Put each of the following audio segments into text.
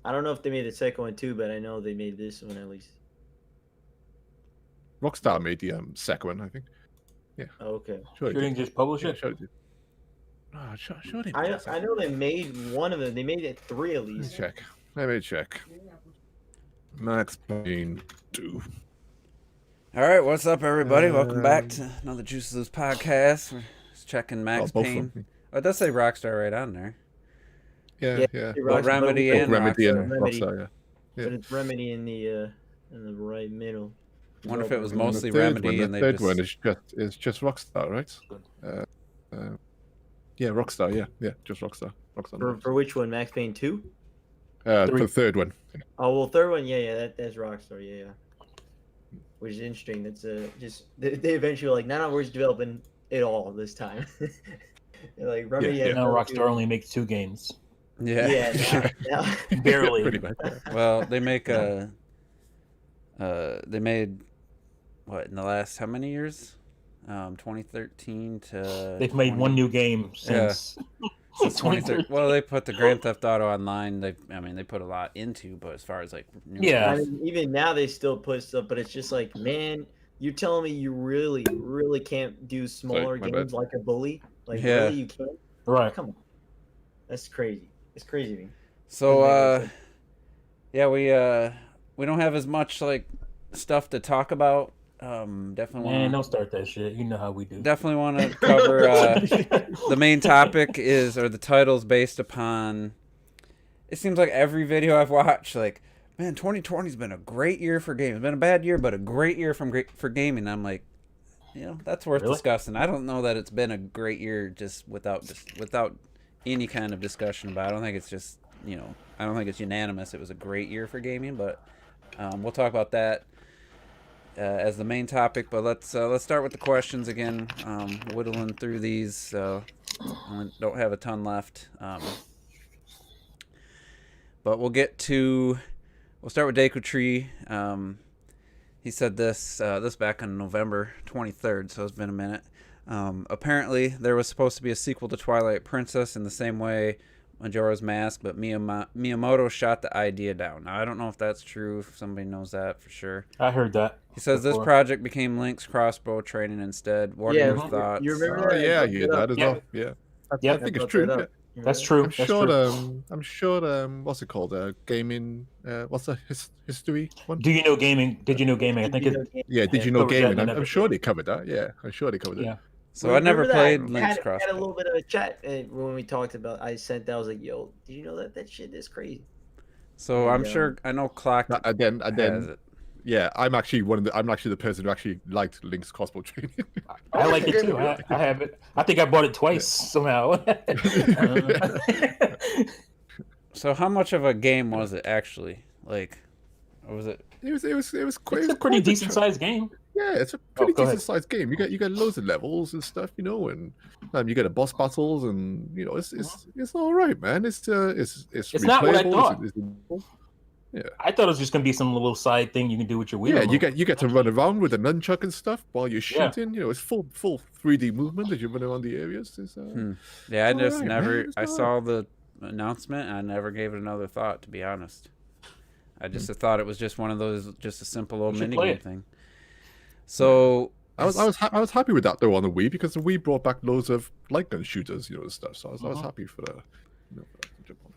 I don't know if they made the second one too, but I know they made this one at least. Rockstar made the second one, I think. Yeah. Oh, okay. Sure, Sure didn't just publish it? Sure did. Oh, sure they I know they made one of them. They made it 3 at least. Let me check. Max Payne 2. All right, what's up, everybody? Welcome back to another Juice of Loose podcast. We're just checking Max Payne. Oh, it does say Rockstar right on there. Yeah. Well, Remedy and Rockstar, yeah. But it's Remedy in the right middle. I wonder if it was mostly the Remedy one, and they third just... one is just Rockstar, right? Yeah, Rockstar, yeah, just Rockstar. For which one? Max Payne 2? For the third one. Oh well, third one, that's Rockstar, yeah. Which is interesting. That's just they eventually were like, no, we're just developing it all this time. Like Remedy. Yeah. Now Rockstar only makes 2 games. Yeah. Now. Barely. Pretty much. Well, they make they made what in the last how many years? 2013 to. They've made 1 new game since. Since 2013. Well, they put the Grand Theft Auto Online. They put a lot into, but as far as like new I mean, even now they still put stuff, but it's just like, man, you're telling me you really can't do smaller games like a Bully? Like really, you can't? Right. Come on, that's crazy. It's crazy to me. So we don't have as much like stuff to talk about. Definitely Man, don't start that shit. You know how we do. Definitely want to cover the main topic the title's based upon. It seems like every video I've watched, like, man, 2020's been a great year for gaming. It's been a bad year, but a great year for gaming. I'm like, that's worth discussing. I don't know that it's been a great year just without any kind of discussion about it. I don't think it's just I don't think it's unanimous. It was a great year for gaming, but we'll talk about that as the main topic. But let's start with the questions again. Whittling through these. I don't have a ton left. But we'll start with Deku Tree. He said this back on November 23rd, so it's been a minute. Apparently, there was supposed to be a sequel to Twilight Princess in the same way Majora's Mask, but Miyamoto shot the idea down. Now, I don't know if that's true, if somebody knows that for sure. I heard that. He says this project became Link's crossbow training instead. What are your thoughts? You remember that? Yeah, you that as well. Yeah. I think it's true. Yeah. That's true. I'm sure. What's it called? Gaming. What's the history one? Do you know gaming? Did you know gaming? I think it. Yeah. Did you know gaming? I'm sure they covered that. Yeah. I'm sure they covered it. Yeah. So I never played Link's Crossbow. We had a little bit of a chat when we talked about. I sent that. I was like, "Yo, did you know that shit is crazy?" So I'm sure I know Clock. And then, yeah, I'm actually the person who actually liked Link's crossbow training. I like it too. I have it. I think I bought it twice somehow. So how much of a game was it actually? Like, what was it? It was It's a pretty decent sized game. Yeah, it's a pretty decent sized game. You get loads of levels and stuff, and you get the boss battles, and it's all right, man. It's not what I thought. Yeah, I thought it was just gonna be some little side thing you can do with your wheel. Yeah, you get to run around with a nunchuck and stuff while you're shooting. It's full 3D movement as you run around the areas. Yeah, I just never. I saw the announcement, and I never gave it another thought, to be honest. I just thought it was just one of those, just a simple old minigame thing. So I was happy with that though on the Wii, because the Wii brought back loads of light gun shooters, and stuff. So I was happy for that.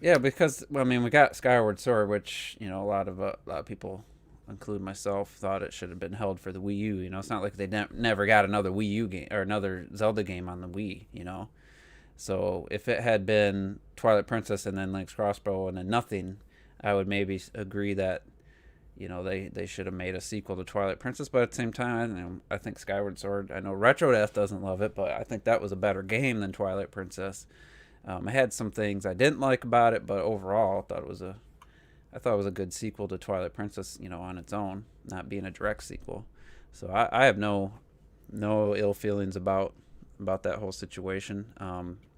Yeah, because we got Skyward Sword, which a lot of people, including myself, thought it should have been held for the Wii U. It's not like they never got another Wii U game or another Zelda game on the Wii. So if it had been Twilight Princess and then Link's Crossbow and then nothing, I would maybe agree that they should have made a sequel to Twilight Princess. But at the same time, I think Skyward Sword, I know Retro Death doesn't love it, but I think that was a better game than Twilight Princess. I had some things I didn't like about it, but overall I thought it was a good sequel to Twilight Princess, on its own, not being a direct sequel. So I have no ill feelings about that whole situation.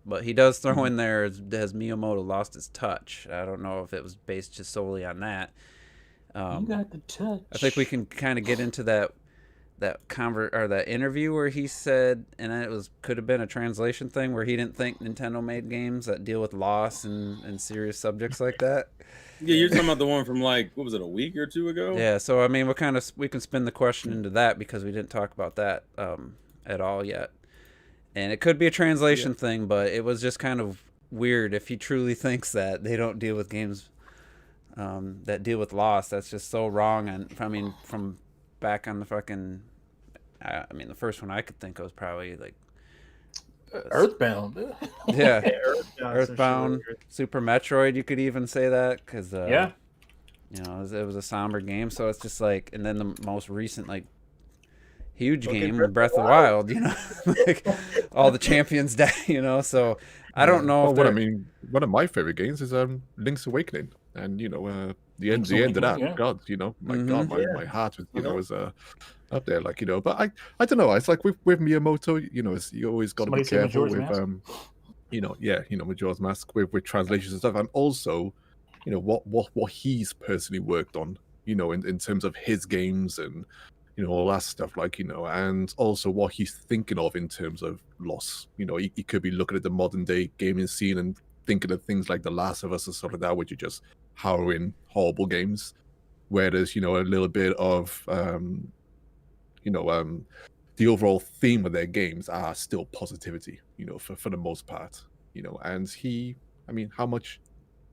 But he does throw in there, has Miyamoto lost his touch? I don't know if it was based just solely on that. You got the touch. I think we can kind of get into that interview where he said, and it could have been a translation thing, where he didn't think Nintendo made games that deal with loss and serious subjects like that. Yeah, you're talking about the one from like what was it, a week or two ago? Yeah, so I mean, we can spin the question into that because we didn't talk about that at all yet, and it could be a translation thing, but it was just kind of weird if he truly thinks that they don't deal with games that deal with loss. That's just so wrong. And I mean, from back on the fucking, I mean, the first one I could think of was probably like Earthbound. yeah, Earthbound, Earthbound, Super Metroid. You could even say that because Yeah. you know, it was a somber game. So it's just like, and then the most recent like huge game, Breath of the Wild. You know, like all the champions die. You know, so I don't know. Well, If what I mean, one of my favorite games is Link's Awakening, and you know, the end of that. Yeah. God, you know, my God, my heart was, you know, was up there, like, you know. But I don't know. It's like with Miyamoto, you know, you always got to be careful with you know, Majora's Mask with translations and stuff, and also, you know, what he's personally worked on, you know, in terms of his games and, you know, all that stuff, like, you know, and also what he's thinking of in terms of loss. You know, he could be looking at the modern day gaming scene and thinking of things like The Last of Us and stuff like that, which are just harrowing, horrible games. Whereas, you know, a little bit of, you know, the overall theme of their games are still positivity, you know, for the most part, you know. And I mean, how much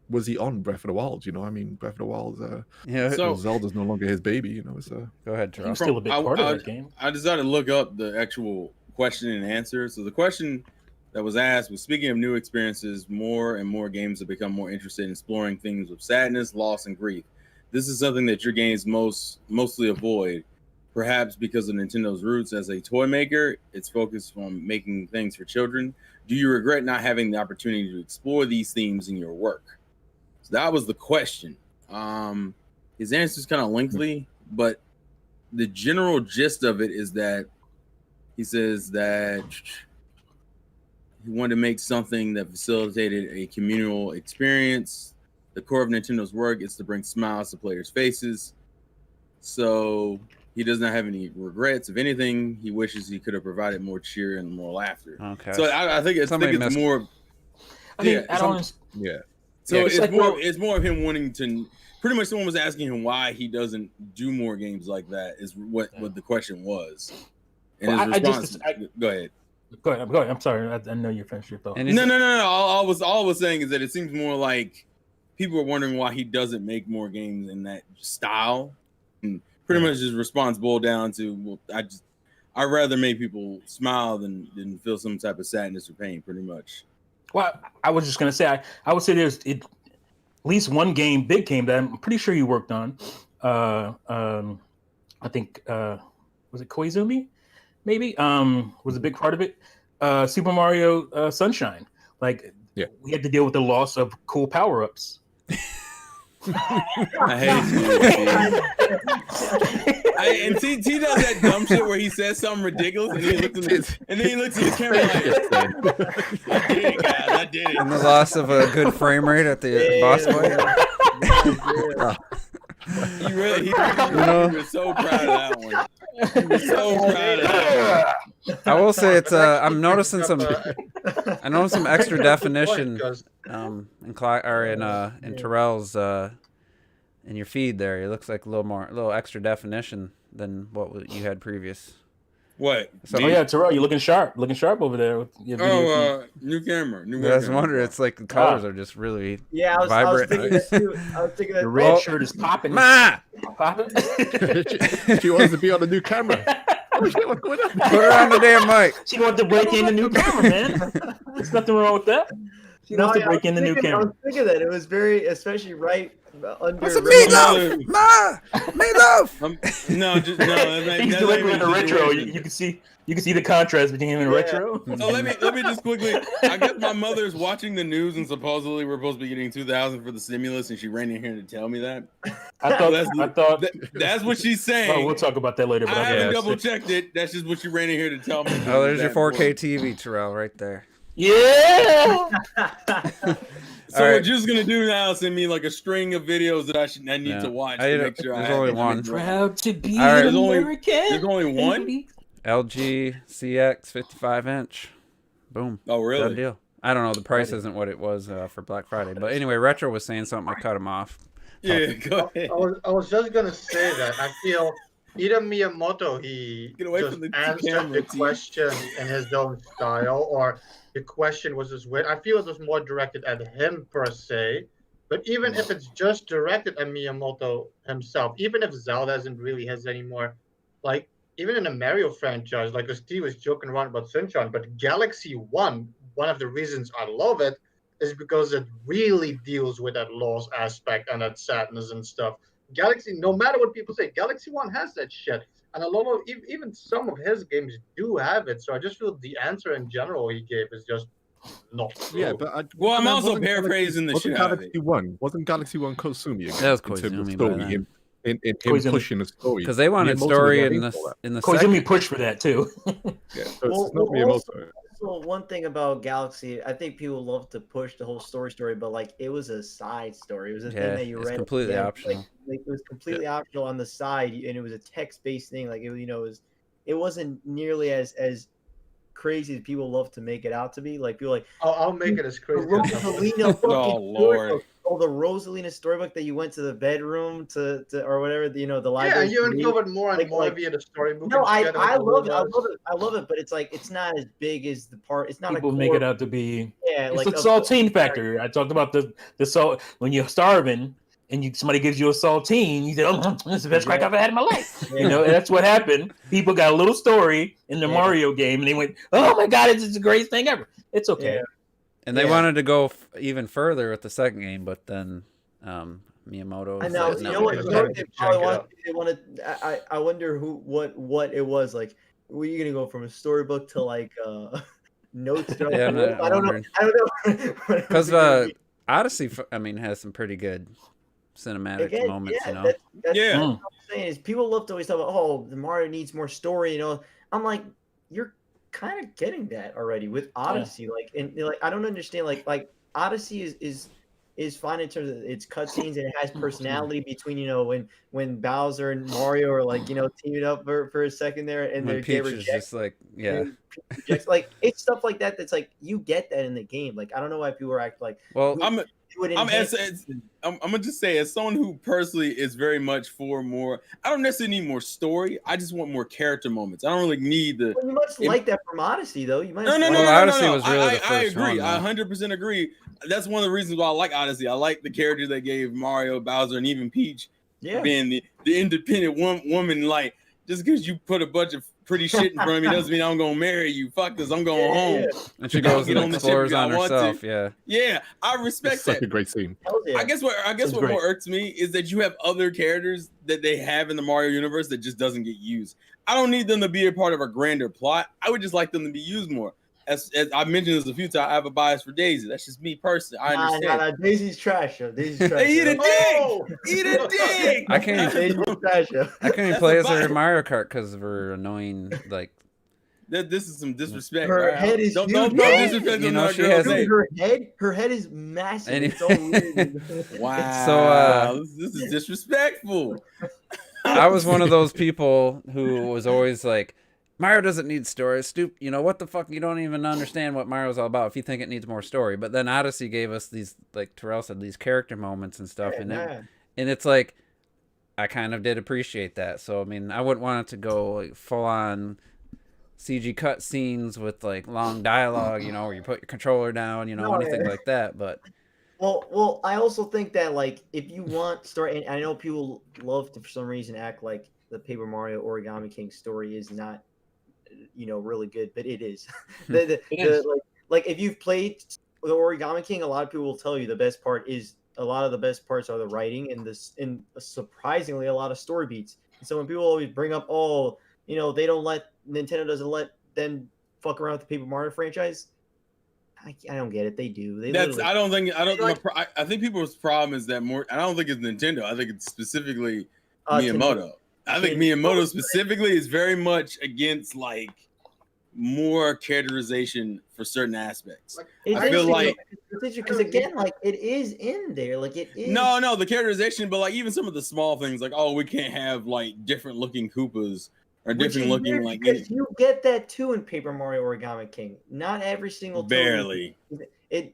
was he on Breath of the Wild? You know, I mean, Breath of the Wild, yeah. So- Zelda's no longer his baby, you know. It's Go ahead, Terrell. He's still a big part of that game. I decided to look up the actual question and answer. So the question that was asked was, speaking of new experiences, more and more games have become more interested in exploring themes of sadness, loss, and grief. This is something that your games mostly avoid, perhaps because of Nintendo's roots as a toy maker. It's focused on making things for children. Do you regret not having the opportunity to explore these themes in your work? So that was the question. His answer is kind of lengthy, but the general gist of it is that he says that he wanted to make something that facilitated a communal experience. The core of Nintendo's work is to bring smiles to players' faces. So he does not have any regrets. If anything, he wishes he could have provided more cheer and more laughter. Okay. So I think it's more. I mean, I don't. Yeah. So it's it's like, more. well- It's more of him wanting to. Pretty much, someone was asking him why he doesn't do more games like that. Is what the question was. And Well, his response. Go ahead. Go ahead. I'm sorry. I know you finished your thought. And No. All I was saying is that it seems more like people are wondering why he doesn't make more games in that style. And pretty much his response boiled down to, well, I'd rather make people smile than feel some type of sadness or pain, pretty much. Well, I was just gonna say, I would say there's at least one big game that I'm pretty sure you worked on. I think was it Koizumi? Maybe was a big part of it. Super Mario Sunshine. Like, we had to deal with the loss of cool power-ups. I hate you. And T does that dumb shit where he says something ridiculous and then he looks at the camera like, I did it, guys. I did it. And the loss of a good frame rate at the boss fight. He was so proud of that one. He was so proud of that one. I will say it's I'm noticing some extra definition in Terrell's in your feed there. It looks like a little extra definition than what you had previous. What? So, yeah, Terrell, you're looking sharp over there with your video feed. New camera. I was wondering, it's like the colors are just really vibrant. I was thinking that too. I was thinking that The red shirt is popping. Ma! She wants to be on the new camera. Oh shit, what's going on? Put her on the damn mic. She wants to break in the new camera, man. There's nothing wrong with that. She wants to break in the new I camera. was thinking that it was very, especially right under. What's a meatloaf? Ma! Meatloaf! No. He's delivering in the retro. You can see the contrast between him and retro. So let me just quickly. I guess my mother's watching the news and supposedly we're supposed to be getting 2,000 for the stimulus, and she ran in here to tell me that. I thought that's what she's saying. Oh, we'll talk about that later. But I haven't double checked it. That's just what she ran in here to tell me. Oh, there's your 4K TV, Terrell, right there. Yeah. So what you're just gonna do now is send me like a string of videos that I need to watch to make sure there's only one. Proud to be There's American. There's only one. LG CX 55-inch. Boom. Oh, really? Done deal. I don't know. The price isn't what it was for Black Friday. But anyway, Retro was saying something. I cut him off. Yeah, go ahead. I was just gonna say that I feel either Miyamoto just answered the question in his own style, or the question was just weird. I feel it was more directed at him per se. But even if it's just directed at Miyamoto himself, even if Zelda isn't really his anymore, like even in the Mario franchise, like Steve was joking around about Sunshine, but Galaxy 1, one of the reasons I love it is because it really deals with that loss aspect and that sadness and stuff. Galaxy, no matter what people say, Galaxy 1 has that shit. And a lot of, even some of his games do have it. So I just feel the answer in general he gave is just not true. Yeah, but I'm also paraphrasing the shit out of it. Wasn't Galaxy 1 Koizumi again? That was in terms of Koizumi story, by then. in him pushing the story. Because they wanted story in the Koizumi second. pushed for that too. Yeah, so it's not Miyamoto. So one thing about Galaxy, I think people love to push the whole story, but like it was a side story. It was a thing that you read. It's completely optional. Like it was completely optional on the side, and it was a text-based thing. Like it wasn't nearly as crazy as people love to make it out to be. Like people like, I'll make it as crazy. Rosalina Oh Lord. Oh, the Rosalina storybook that you went to the bedroom to or whatever, the library. Yeah, you uncovered more and more via the storybook. No, I love it, but it's like it's not as big as the part. It's not people a core, make it out to be. Yeah, it's like a saltine factor. I talked about the salt when you're starving and somebody gives you a saltine. You say, "Oh, this is the best crack I've ever had in my life." Yeah. That's what happened. People got a little story in the Mario game, and they went, "Oh my god, it's the greatest thing ever." It's okay. Yeah. And they wanted to go even further with the second game, but then Miyamoto. I know. Said, you know what? They probably wanted. I wonder what it was like. Were you gonna go from a storybook to like notes? Yeah, I don't know. Because Odyssey, has some pretty good cinematic moments. That's what I'm saying is people love to always talk about, oh, the Mario needs more story. I'm like, you're kind of getting that already with Odyssey. Like, and like I don't understand. Like Odyssey is fine in terms of its cutscenes and it has personality between when Bowser and Mario are like teaming up for a second there and when Peach is just like like it's stuff like that that's like you get that in the game. Like I don't know why people are acting like I'm gonna just say, as someone who personally is very much for more, I don't necessarily need more story. I just want more character moments. I don't really need the. Well, you must like that from Odyssey, though. You might. No. Odyssey was really the first I agree. one, I 100% agree. That's one of the reasons why I like Odyssey. I like the characters they gave Mario, Bowser, and even Peach being the independent woman. Like, just because you put a bunch of pretty shit in front of me doesn't mean I'm gonna marry you. Fuck this. I'm going home. And she goes and explores on herself. Yeah, I respect that. Such a great scene. I guess what more irks me is that you have other characters that they have in the Mario universe that just doesn't get used. I don't need them to be a part of a grander plot. I would just like them to be used more. As I've mentioned this a few times, I have a bias for Daisy. That's just me personally. I understand. Nah, Daisy's trash. Daisy's trash. Eat a dick. Eat a dick. I can't even play as her in Mario Kart because of her annoying like. This is some disrespect. Her head is don't disrespect. She has her head is massive. It's so weird. Wow. So this is disrespectful. I was one of those people who was always like, Mario doesn't need story. What the fuck? You don't even understand what Mario's all about if you think it needs more story. But then Odyssey gave us these, like Terrell said, these character moments and stuff. And it's like, I kind of did appreciate that. So, I mean, I wouldn't want it to go like full on CG cut scenes with like long dialogue, where you put your controller down, anything like that. But well, I also think that like if you want story, and I know people love to for some reason act like the Paper Mario Origami King story is not really good, but it is. Like if you've played the Origami King, a lot of people will tell you the best parts are the writing and surprisingly a lot of story beats. And so when people always bring up, Nintendo doesn't let them fuck around with the Paper Mario franchise, I don't get it. They do. I think people's problem is that more. I don't think it's Nintendo. I think it's specifically Miyamoto. I think Miyamoto specifically is very much against like more characterization for certain aspects. I feel like because again, like it is in there, like it is. No, the characterization, but like even some of the small things, like we can't have like different looking Koopas or different looking like. Because you get that too in Paper Mario Origami King. Not every single. Barely. If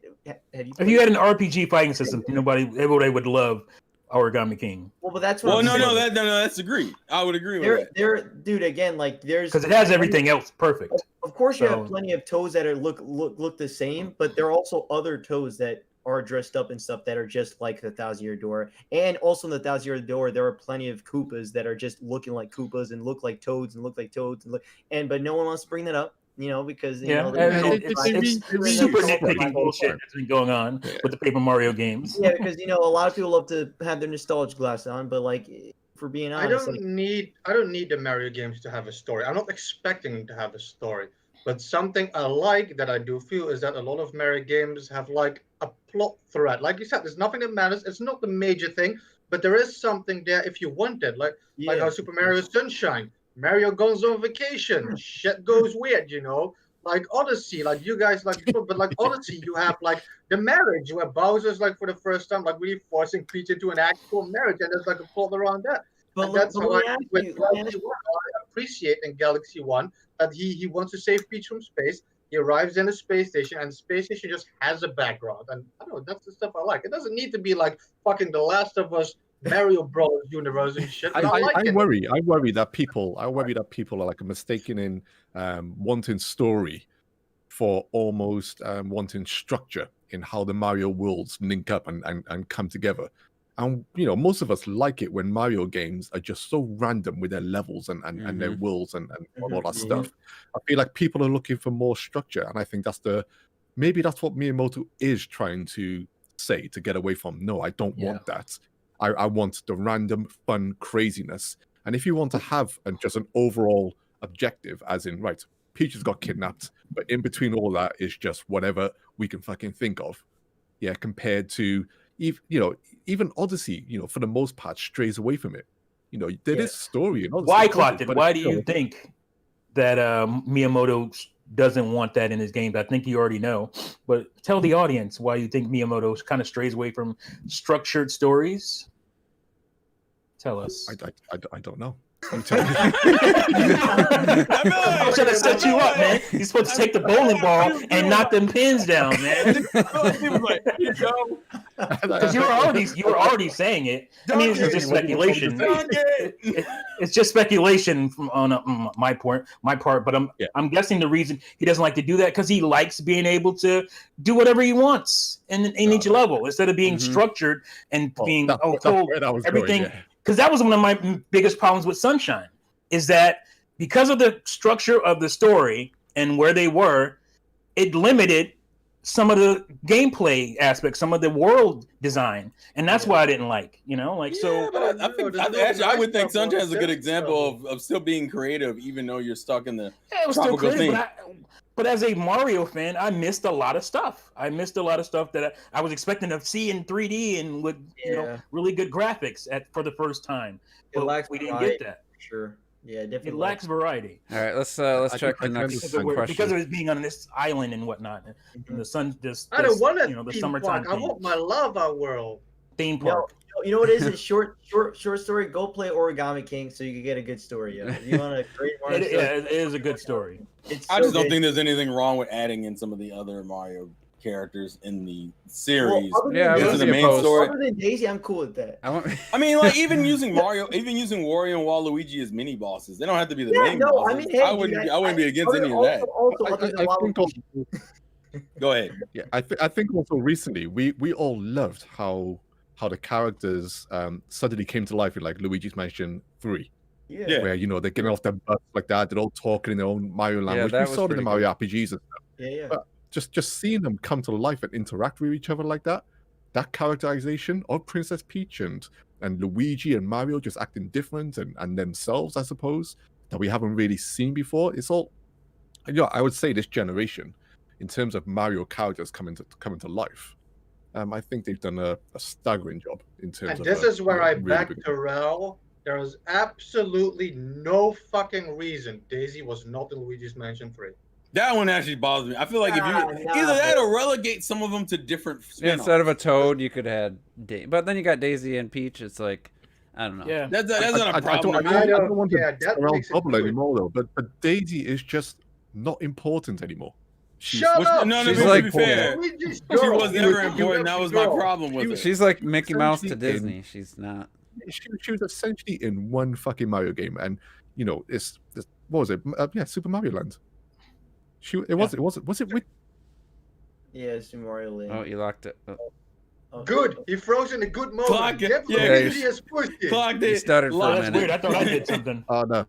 you had an RPG fighting system, everybody would love Origami King. Well, but that's what. No, that's agreed. I would agree with that. Dude, again, like there's because it has everything else perfect. Of course, you have plenty of toads that are look the same, but there are also other toads that are dressed up and stuff that are just like the 1,000-Year Door. And also in the 1,000-Year Door, there are plenty of Koopas that are just looking like Koopas and look like toads and look like toads but no one wants to bring that up, because it's super nitpicking bullshit that's been going on with the Paper Mario games. Yeah, because a lot of people love to have their nostalgia glass on, but like, for being honest, I don't need the Mario games to have a story. I'm not expecting to have a story. But something I like that I do feel is that a lot of Mario games have like a plot thread. Like you said, there's nothing that matters. It's not the major thing, but there is something there if you want it. Like how Super Mario Sunshine, Mario goes on vacation, shit goes weird, Like Odyssey, like you guys like, but like Odyssey, you have like the marriage where Bowser's like for the first time like really forcing Peach into an actual marriage, and there's like a plot around that. But that's how I appreciate in Galaxy 1 that he wants to save Peach from space. He arrives in a space station, and the space station just has a background. And I don't know, that's the stuff I like. It doesn't need to be like fucking The Last of Us, Mario Bros. Universe and shit. I worry that people are like mistaken in wanting story for almost wanting structure in how the Mario worlds link up and come together. And most of us like it when Mario games are just so random with their levels and their worlds and all that stuff. I feel like people are looking for more structure, and I think maybe that's what Miyamoto is trying to say to get away from. No, I don't want that. I want the random fun craziness. And if you want to have just an overall objective, as in Peach has got kidnapped, but in between all that is just whatever we can fucking think of. Yeah, compared to even Odyssey, for the most part, strays away from it. There is story in Odyssey. Why do you think that Miyamoto doesn't want that in his games? I think you already know, but tell the audience why you think Miyamoto kind of strays away from structured stories. Tell us. I don't know. I'm trying to set you up, man. You're supposed to take the bowling ball and knock them pins down, man. Because you were already saying it. I mean, it's just speculation. It's just speculation on my part. But I'm guessing the reason he doesn't like to do that because he likes being able to do whatever he wants in each level instead of being structured and being told everything. Because that was one of my biggest problems with Sunshine, is that because of the structure of the story and where they were, it limited some of the gameplay aspects, some of the world design, and that's why I didn't like. So. But I would think Sunshine is a good example of still being creative, even though you're stuck in the tropical thing. But as a Mario fan, I missed a lot of stuff. That I was expecting to see in 3D and with really good graphics for the first time. But we didn't get that. Sure. Yeah, definitely. It lacks variety. All right, let's check the next question. Because of it being on this island and whatnot, and the sun I don't want the summertime. I want my lava world theme park. You know what it is? It's short story. Go play Origami King so you can get a good story. If you want a great Mario story, it is a good story. I just don't think there's anything wrong with adding in some of the other Mario characters in the series. This is the main story. Other than Daisy, I'm cool with that. I mean, like even using Wario and Waluigi as mini bosses, they don't have to be the main bosses. I mean, hey, I wouldn't be against any of that. Go ahead. Yeah, I think also recently we all loved how the characters suddenly came to life in like Luigi's Mansion 3. Yeah. Where they're getting off their butts like that, they're all talking in their own Mario language. We saw it in the Mario RPGs and stuff. Yeah. But just seeing them come to life and interact with each other like that characterization of Princess Peach and Luigi and Mario just acting different and themselves, I suppose, that we haven't really seen before. It's all, I would say this generation, in terms of Mario characters coming to life, I think they've done a staggering job in terms of. And this is where I back Terrell. There was absolutely no fucking reason Daisy was not in Luigi's Mansion 3. That one actually bothers me. I feel like if you either that or relegate some of them to different spin-offs. Instead of a Toad, you could have but then you got Daisy and Peach. It's like, I don't know. Yeah, that's not a problem. I don't want to Terrell bubble anymore though. But Daisy is just not important anymore. Shut up! No, She's to like be fair, she was never important. That was my problem with her. She's like Mickey Mouse to Disney. She's not. She was essentially in one fucking Mario game, and you know, what was it? Yeah, Super Mario Land. Was it with? Yeah, Super Mario Land. Oh, you locked it. Oh. Good. He froze in a good moment. Clock it. Yeah, you stuttered for a That's minute. weird. I thought I did something. Oh no.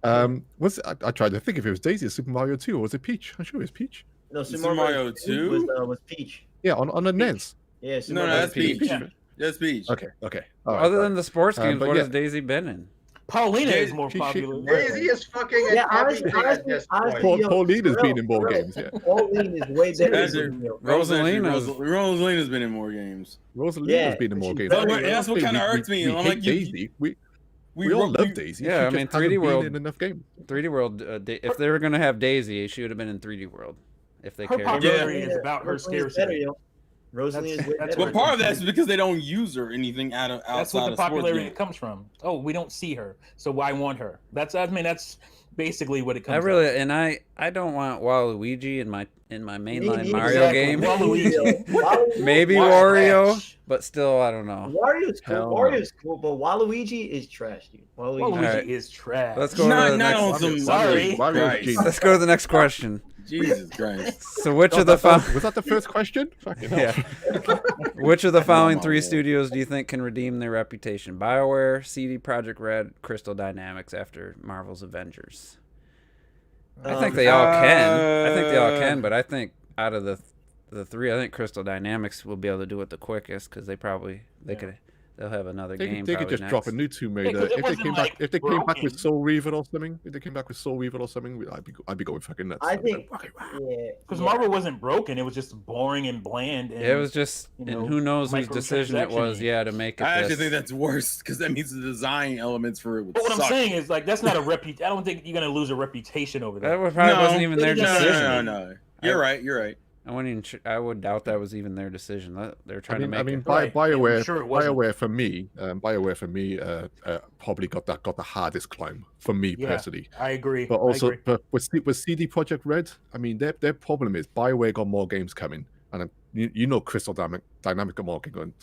I tried to think if it was Daisy or Super Mario 2, or was it Peach? I'm sure it was Peach. No, Super Mario 2 was Peach. Yeah, on the NES. Yeah, no, that's Peach. That's Peach. Okay. Other than the sports games, what has Daisy been in? Paulina is more popular. Daisy is fucking everything at this point. Paulina's been in more games. Yeah. Pauline is way better. Rosalina's been in more games. Rosalina's been in more games. That's what kind of irks me. I'm like, Daisy. We all love Daisy. Yeah, I mean, 3D World in enough games. 3D World. If they were gonna have Daisy, she would have been in 3D World. If they her cared. popularity is about her scarcity. Rosalie is way better. Well, part of that is because they don't use her anything outside That's what the of popularity comes from. Oh, we don't see her, so why want her? That's basically what it comes. And I don't want Waluigi in my mainline Mario game. Waluigi. Maybe Wario, but still, I don't know. Wario's cool. Wario's cool, but Waluigi is trash, dude. Waluigi is trash. Let's go to the next. Sorry. Let's go to the next question. Jesus Christ. So which of the was that the first question? Yeah. Which of the following three studios do you think can redeem their reputation? BioWare, CD Projekt Red, Crystal Dynamics after Marvel's Avengers. I think they all can. But I think out of the three, I think Crystal Dynamics will be able to do it the quickest because they'll have another game. They could just next. drop a new Tomb Raider. If they came back with Soul Reaver or something, I'd be going fucking nuts. I think because Marvel wasn't broken; it was just boring and bland. And, it was just, and who knows whose decision it was, to make it. I actually think that's worse because that means the design elements for it would But what suck. I'm saying is, like, that's not a reputation. I don't think you're gonna lose a reputation over that. That probably wasn't even their decision. No. You're right. I would doubt that was even their decision. They're trying to make it. BioWare for me, probably got the hardest climb for me personally. I agree. But also, but with CD Projekt Red, I mean, their problem is BioWare got more games coming, and Crystal Dynamics got more games going.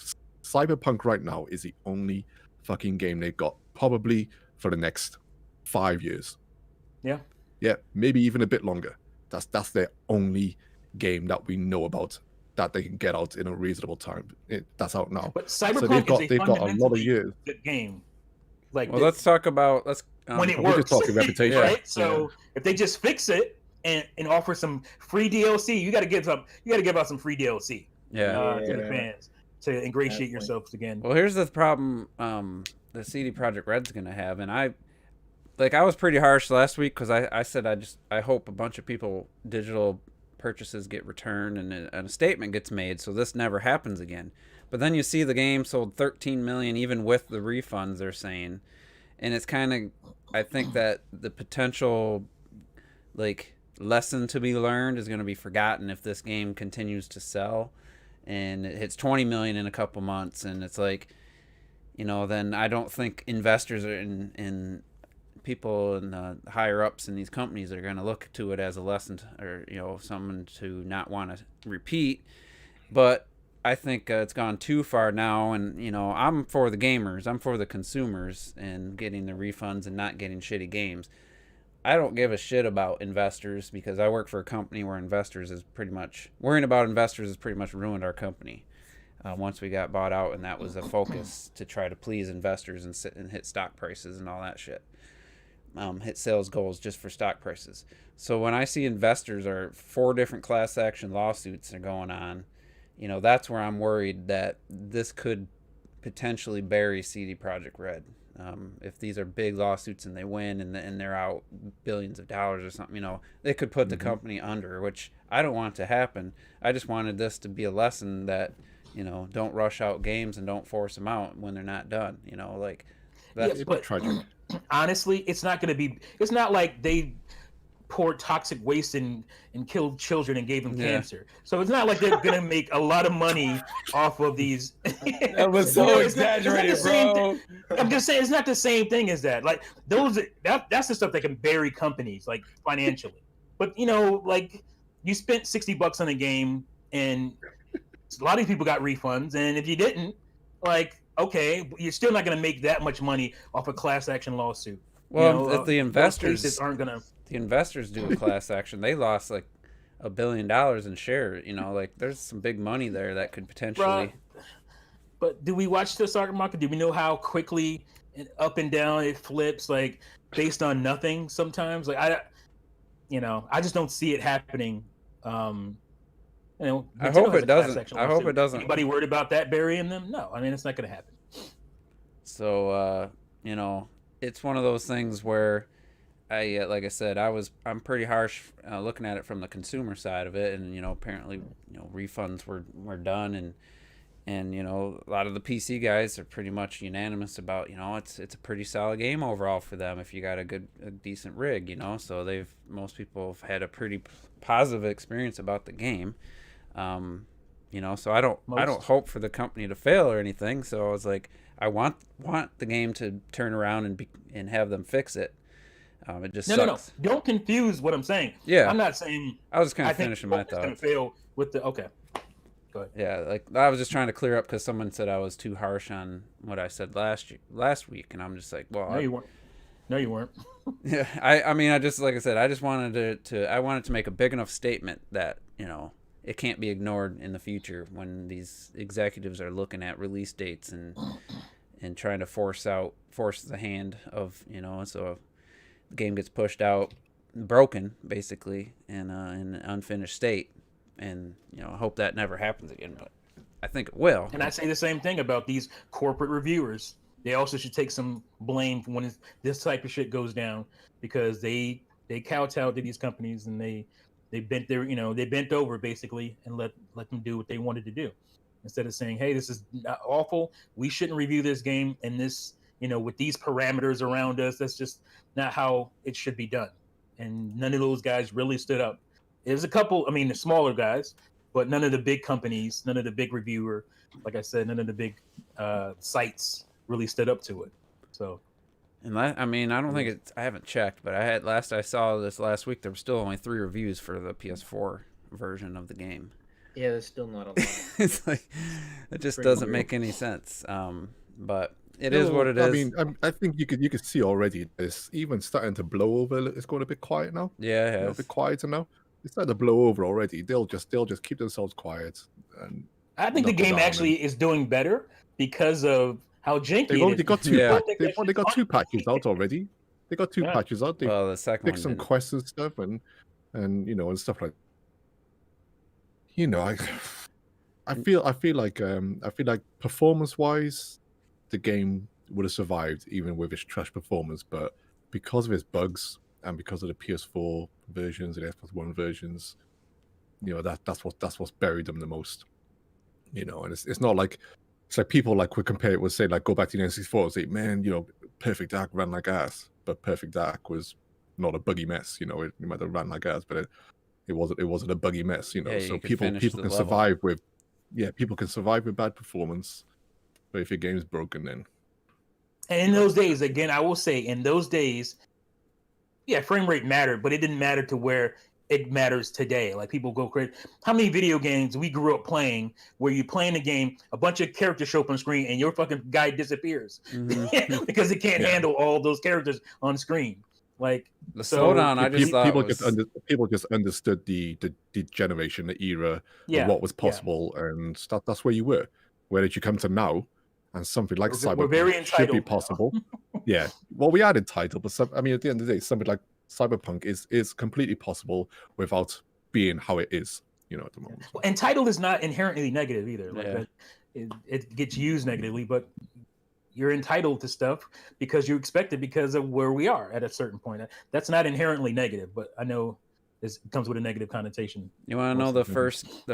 Cyberpunk right now is the only fucking game they've got probably for the next 5 years. Yeah, maybe even a bit longer. That's their only game that we know about that they can get out in a reasonable time. That's out now. But Cyberpunk they've got a lot of years. Good game. Like, well, let's talk about when it we're works. just talking reputation, right? So if they just fix it and offer some free DLC, you got to give out some free DLC. To the fans to ingratiate yourselves again. Well, here's the problem the CD Projekt Red's gonna have, and I was pretty harsh last week because I said I hope a bunch of digital purchases get returned and a statement gets made so this never happens again. But then you see the game sold 13 million even with the refunds they're saying, and it's kind of, I think that the potential lesson to be learned is going to be forgotten if this game continues to sell and it hits 20 million in a couple months, and it's then I don't think investors are in people and the higher ups in these companies are going to look to it as a lesson or someone to not want to repeat. But I think it's gone too far now, and I'm for the gamers, I'm for the consumers and getting the refunds and not getting shitty games. I don't give a shit about investors because I work for a company where worrying about investors has pretty much ruined our company. Once we got bought out, and that was a focus to try to please investors and sit and hit stock prices and all that shit. Hit sales goals just for stock prices. So when I see investors are 4 different class action lawsuits are going on, that's where I'm worried that this could potentially bury CD Projekt Red. If these are big lawsuits and they win and they're out billions of dollars or something, they could put the company under, which I don't want to happen. I just wanted this to be a lesson that, don't rush out games and don't force them out when they're not done. That's tragic. Honestly, it's not like they poured toxic waste and killed children and gave them cancer. So it's not like they're going to make a lot of money off of these. That was so exaggerated, bro. I'm just saying, it's not the same thing as that. Like, that's the stuff that can bury companies, like, financially. But, you spent $60 on a game, and a lot of people got refunds, and if you didn't, like, okay, you're still not going to make that much money off a class action lawsuit. Well, if the investors aren't going to, the investors do a class action, they lost like $1 billion in share. You know, like there's some big money there that could potentially. But do we watch the stock market? Do we know how quickly up and down it flips, like based on nothing? Sometimes, like I just don't see it happening. I hope it doesn't. I hope it doesn't. Anybody worried about that burying them? No, I mean it's not going to happen. So it's one of those things where like I said, I'm pretty harsh looking at it from the consumer side of it, and apparently refunds were done, and a lot of the PC guys are pretty much unanimous about it's a pretty solid game overall for them if you got a decent rig, so most people have had a pretty positive experience about the game, so I don't hope for the company to fail or anything. So I was like, I want the game to turn around and have them fix it. It just sucks. No. Don't confuse what I'm saying. Yeah, I'm not saying. I was just kind of finishing my thought. Going to fail with the okay. Go ahead. Yeah, like I was just trying to clear up because someone said I was too harsh on what I said last week, and I'm just like, well, no, you weren't. No, you weren't. Yeah, I mean, I just like I said, I just wanted to make a big enough statement that it can't be ignored in the future when these executives are looking at release dates and trying to force the hand of so the game gets pushed out broken basically in an unfinished state, and I hope that never happens again, but I think it will. And I say the same thing about these corporate reviewers. They also should take some blame for when this type of shit goes down, because they kowtow to these companies, and they bent they bent over basically and let them do what they wanted to do, instead of saying, hey, this is awful, we shouldn't review this game and this with these parameters around us. That's just not how it should be done. And none of those guys really stood up. There's a couple, the smaller guys, but none of the big companies, none of the big reviewer, like I said, none of the big sites really stood up to it. So, and I don't think I haven't checked, but I saw this last week, there were still only 3 reviews for the PS4 version of the game. Yeah, there's still not a lot. It's like, it just doesn't make any sense. But it is what it is. I think you could see already it's even starting to blow over. It's going a bit quiet now. Yeah, it has. A bit quieter now. It's starting to blow over already. They'll just keep themselves quiet. And I think the game actually is doing better because of how janky they've already got 2 patches. They got 2 patches out already. They got 2 patches out. They the second fixed some quests and stuff, and and stuff like. I feel like performance-wise, the game would have survived even with its trash performance, but because of its bugs and because of the PS4 versions and Xbox One versions, that's what's buried them the most. And it's not like people would compare it, would say go back to the N64 and say, man, Perfect Dark ran like ass, but Perfect Dark was not a buggy mess. It might have ran like ass, but it wasn't a buggy mess. So people can survive with people can survive with bad performance, but if your game's broken, then. And in those days, again, I will say, in those days, frame rate mattered, but it didn't matter to where it matters today. Like, people go crazy. How many video games we grew up playing where you playing a game, a bunch of characters show up on screen, and your fucking guy disappears because it can't handle all those characters on screen. Like, the slowdown, I just thought people just understood the generation, the era of what was possible, and that's where you were. Where did you come to now? And something like Cyberpunk should be possible. Yeah, well, we are entitled, but at the end of the day, something like Cyberpunk is completely possible without being how it is, at the moment. Well, entitled is not inherently negative either. Like it gets used negatively, but you're entitled to stuff because you expect it because of where we are at a certain point. That's not inherently negative, but I know it comes with a negative connotation. You want to know the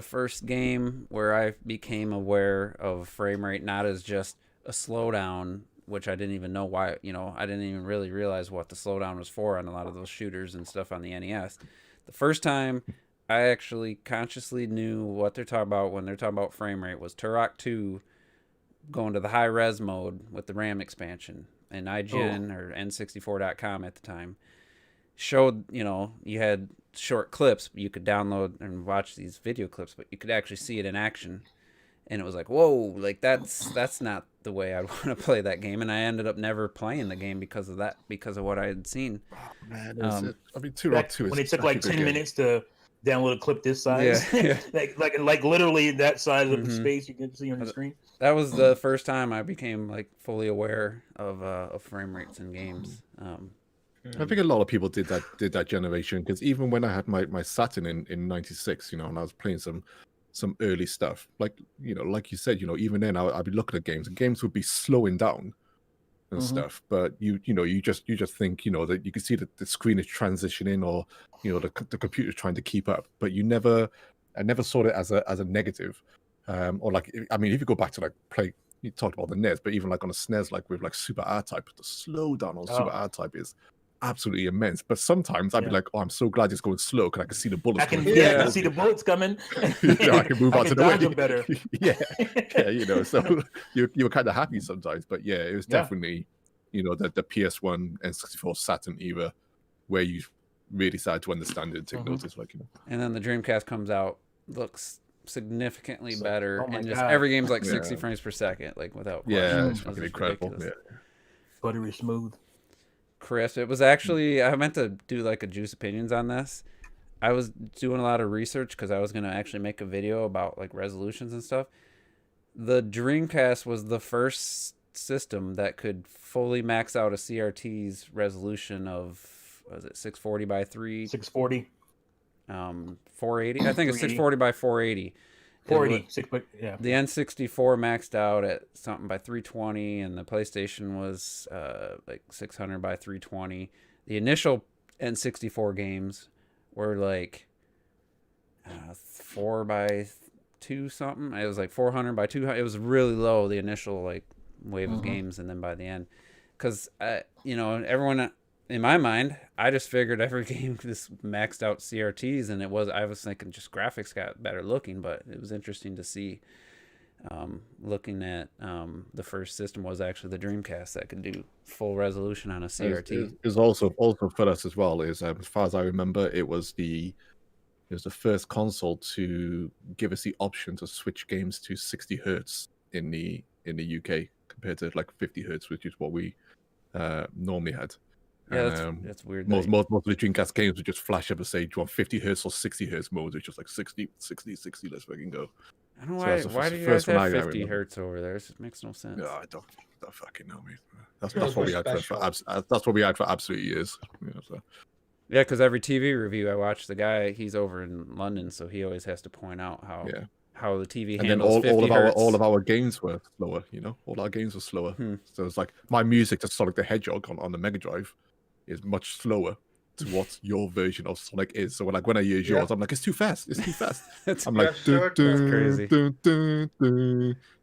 first game where I became aware of frame rate not as just a slowdown, which I didn't even know why, I didn't even really realize what the slowdown was for on a lot of those shooters and stuff on the NES. The first time I actually consciously knew what they're talking about when they're talking about frame rate was Turok 2 going to the high res mode with the RAM expansion, and IGN or N64.com at the time showed, you had short clips you could download and watch these video clips, but you could actually see it in action. And it was like, whoa, like that's not the way I'd want to play that game. And I ended up never playing the game because of that, because of what I had seen. Oh, man, I mean, Turok 2 is when it took like 10 minutes to download a clip this size, like literally that size of the space you can see on the screen. That was the first time I became like fully aware of frame rates in games. I think a lot of people did that generation, because even when I had my Saturn in '96, and I was playing some early stuff, like like you said, even then I'd be looking at games, and games would be slowing down and stuff, but you just think that you can see that the screen is transitioning, or the computer's trying to keep up, but I never saw it as a negative, or like, I mean, if you go back to like play, you talked about the NES, but even like on a SNES, like with like Super R-Type, the slowdown on Super R-Type is absolutely immense. But sometimes I'd be like, oh, I'm so glad it's going slow, because I can see the bullets. I can see the bullets coming. I can move on to the way. Better. So you were kind of happy sometimes, but it was definitely the PS1 and 64 Saturn era where you really started to understand it and take notice, like And then the Dreamcast comes out, looks significantly better, and just every game's like 60 frames per second, like without question. It's fucking incredible. Buttery smooth. Chris, it was actually, I meant to do like a Juice Opinions on this. I was doing a lot of research because I was going to actually make a video about like resolutions and stuff. The Dreamcast was the first system that could fully max out a CRT's resolution of, was it 640 by 640. 480. I think it's 640 by 480. 480. The N64 maxed out at something by 320, and the PlayStation was like 600 by 320. The initial N64 games were like 4 by 2 something. It was like 400 by 200. It was really low, the initial like wave of games, and then by the end, because everyone, in my mind, I just figured every game just maxed out CRTs, and I was thinking just graphics got better looking, but it was interesting to see, looking at the first system was actually the Dreamcast that could do full resolution on a CRT. It was also for us as well, is as far as I remember, it was the first console to give us the option to switch games to 60 hertz in the UK compared to like 50 hertz, which is what we normally had. Yeah, that's weird. Most of the Dreamcast games would just flash up and say, do you want 50 hertz or 60 hertz mode? It's just like 60, let's fucking go. I don't know why do you guys have 50 hertz over there? It makes no sense. No, I don't fucking know, mate. That's what we had for absolute years. Yeah, because every TV review I watch, the guy, he's over in London, so he always has to point out how the TV handles 50 hertz. All of our games were slower, all our games were slower. So it's like my music to Sonic the Hedgehog on the Mega Drive is much slower to what your version of Sonic is. So when I hear yours, I'm like, it's too fast. I'm like, crazy.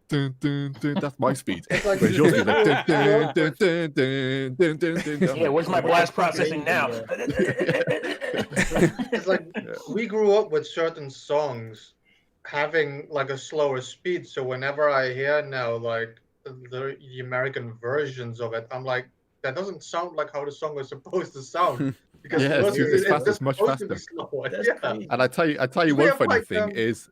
That's my speed. It's like, yours is like, yeah, where's my blast processing now? It's like we grew up with certain songs having like a slower speed. So whenever I hear now like the American versions of it, I'm like, that doesn't sound like how the song was supposed to sound. Because it's much faster. And I tell you one funny thing is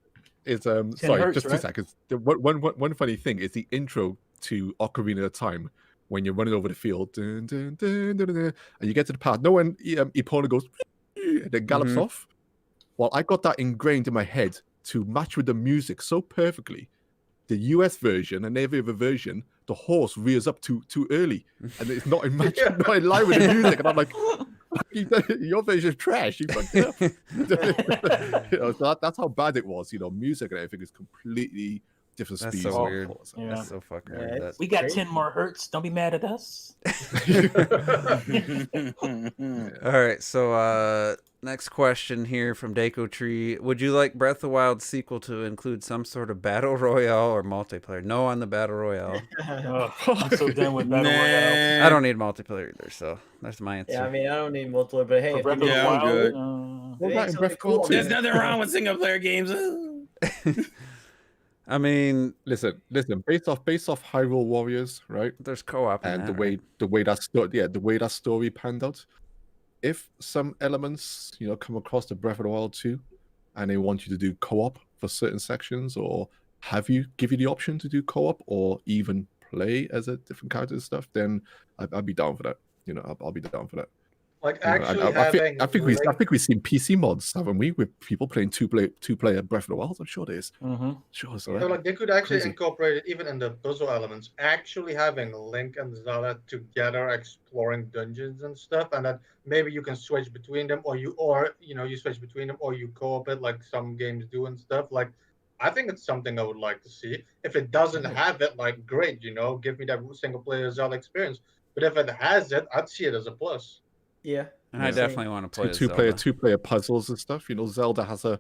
sorry, just 2 seconds. One funny thing is the intro to Ocarina of Time, when you're running over the field, and you get to the part, no one Epona goes and then gallops off. Well, I got that ingrained in my head to match with the music so perfectly. The US version and every other version, the horse rears up too early, and it's not in not in line with the music. And I'm like, your version is trash. You fucked it up. So that's how bad it was. Music and everything is completely different speeds. That's so weird. Yeah. That's so fucking weird. We got 10 more hertz. Don't be mad at us. All right. So next question here from Daco Tree. Would you like Breath of the Wild sequel to include some sort of battle royale or multiplayer? No on the battle royale. I'm so done with battle royale. I don't need multiplayer either, so that's my answer. Yeah, I mean, I don't need multiplayer, but hey, Breath of the Wild, cool. There's nothing wrong with single player games. I mean, listen. Based off Hyrule Warriors, right? There's co-op, and the way that story panned out, if some elements, come across the Breath of the Wild 2 and they want you to do co-op for certain sections, or give you the option to do co-op or even play as a different character and stuff, then I'd be down for that. I'll be down for that. Like actually having, I think we've seen PC mods, haven't we, with people playing two-player Breath of the Wild? I'm sure there is. Sure. So like they could actually incorporate it even in the puzzle elements. Actually having Link and Zelda together exploring dungeons and stuff, and then maybe you can switch between them, or you switch between them, or you co-op it like some games do and stuff. Like, I think it's something I would like to see. If it doesn't have it, like great, give me that single-player Zelda experience. But if it has it, I'd see it as a plus. Yeah, and I definitely want to play two-player puzzles and stuff. Zelda has a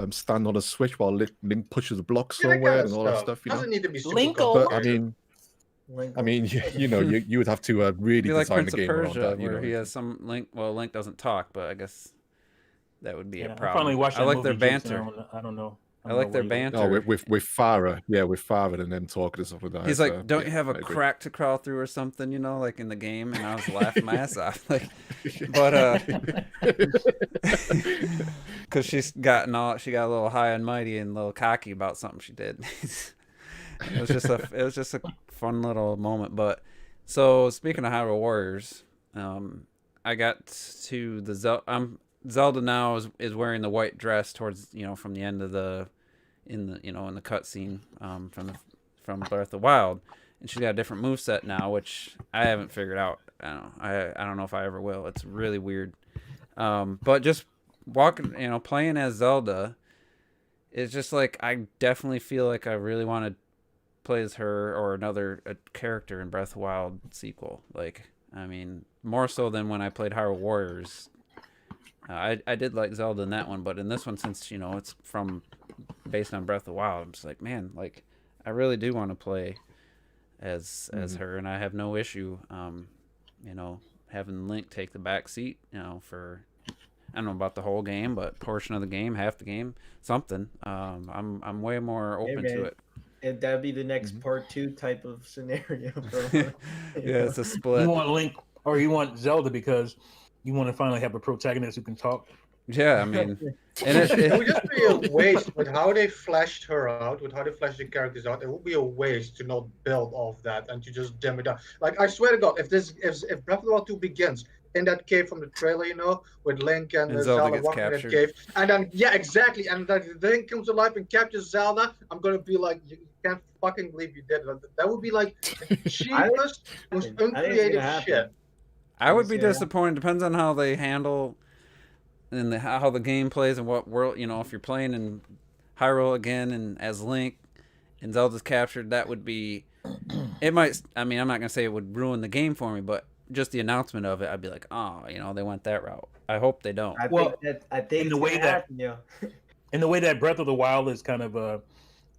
stand on a switch while Link pushes a block somewhere and all that stuff. Doesn't need to be super Link, but you would have to really design the game around that. Where he has some Link. Well, Link doesn't talk, but I guess that would be a problem. I finally watched that I like movie, their banter. I don't know. I like their banter. Oh, with Farah, with Farah, and then talking and stuff like that. He's like, "Don't you have a crack to crawl through or something?" Like in the game, and I was laughing my ass off. Like, but because she got a little high and mighty and a little cocky about something she did. It was just a fun little moment. But so speaking of Hyrule Warriors, I got to the Zelda now is wearing the white dress towards from the end of in the cutscene from Breath of the Wild, and she's got a different moveset now, which I haven't figured out. I don't know if I ever will. It's really weird. But just walking, playing as Zelda, it's just like I definitely feel like I really want to play as her or a character in Breath of the Wild sequel. Like, I mean, more so than when I played Hyrule Warriors. I did like Zelda in that one, but in this one, since it's based on Breath of the Wild, I'm just like, man, like I really do want to play as her, and I have no issue, having Link take the back seat, for I don't know about the whole game, but portion of the game, half the game, something. I'm way more open to it. And that'd be the next part 2 type of scenario, bro. It's a split. You want Link or you want Zelda because you want to finally have a protagonist who can talk. Yeah, I mean, and it would just be a waste with how they fleshed her out, with how they fleshed the characters out. It would be a waste to not build off that and to just dim it down. Like, I swear to God, if Breath of the Wild 2 begins in that cave from the trailer, with Link and Zelda walking in that cave, and then exactly, and then Link comes alive and captures Zelda, I'm gonna be like, you can't fucking believe you did it. That would be like the cheapest, most uncreative shit. I would be disappointed. Depends on how they handle and how the game plays and what world, if you're playing in Hyrule again and as Link and Zelda's captured, that would be, it might, I mean, I'm not going to say it would ruin the game for me, but just the announcement of it, I'd be like, oh, they went that route. I hope they don't. I think in the way that, in the way that Breath of the Wild is kind of a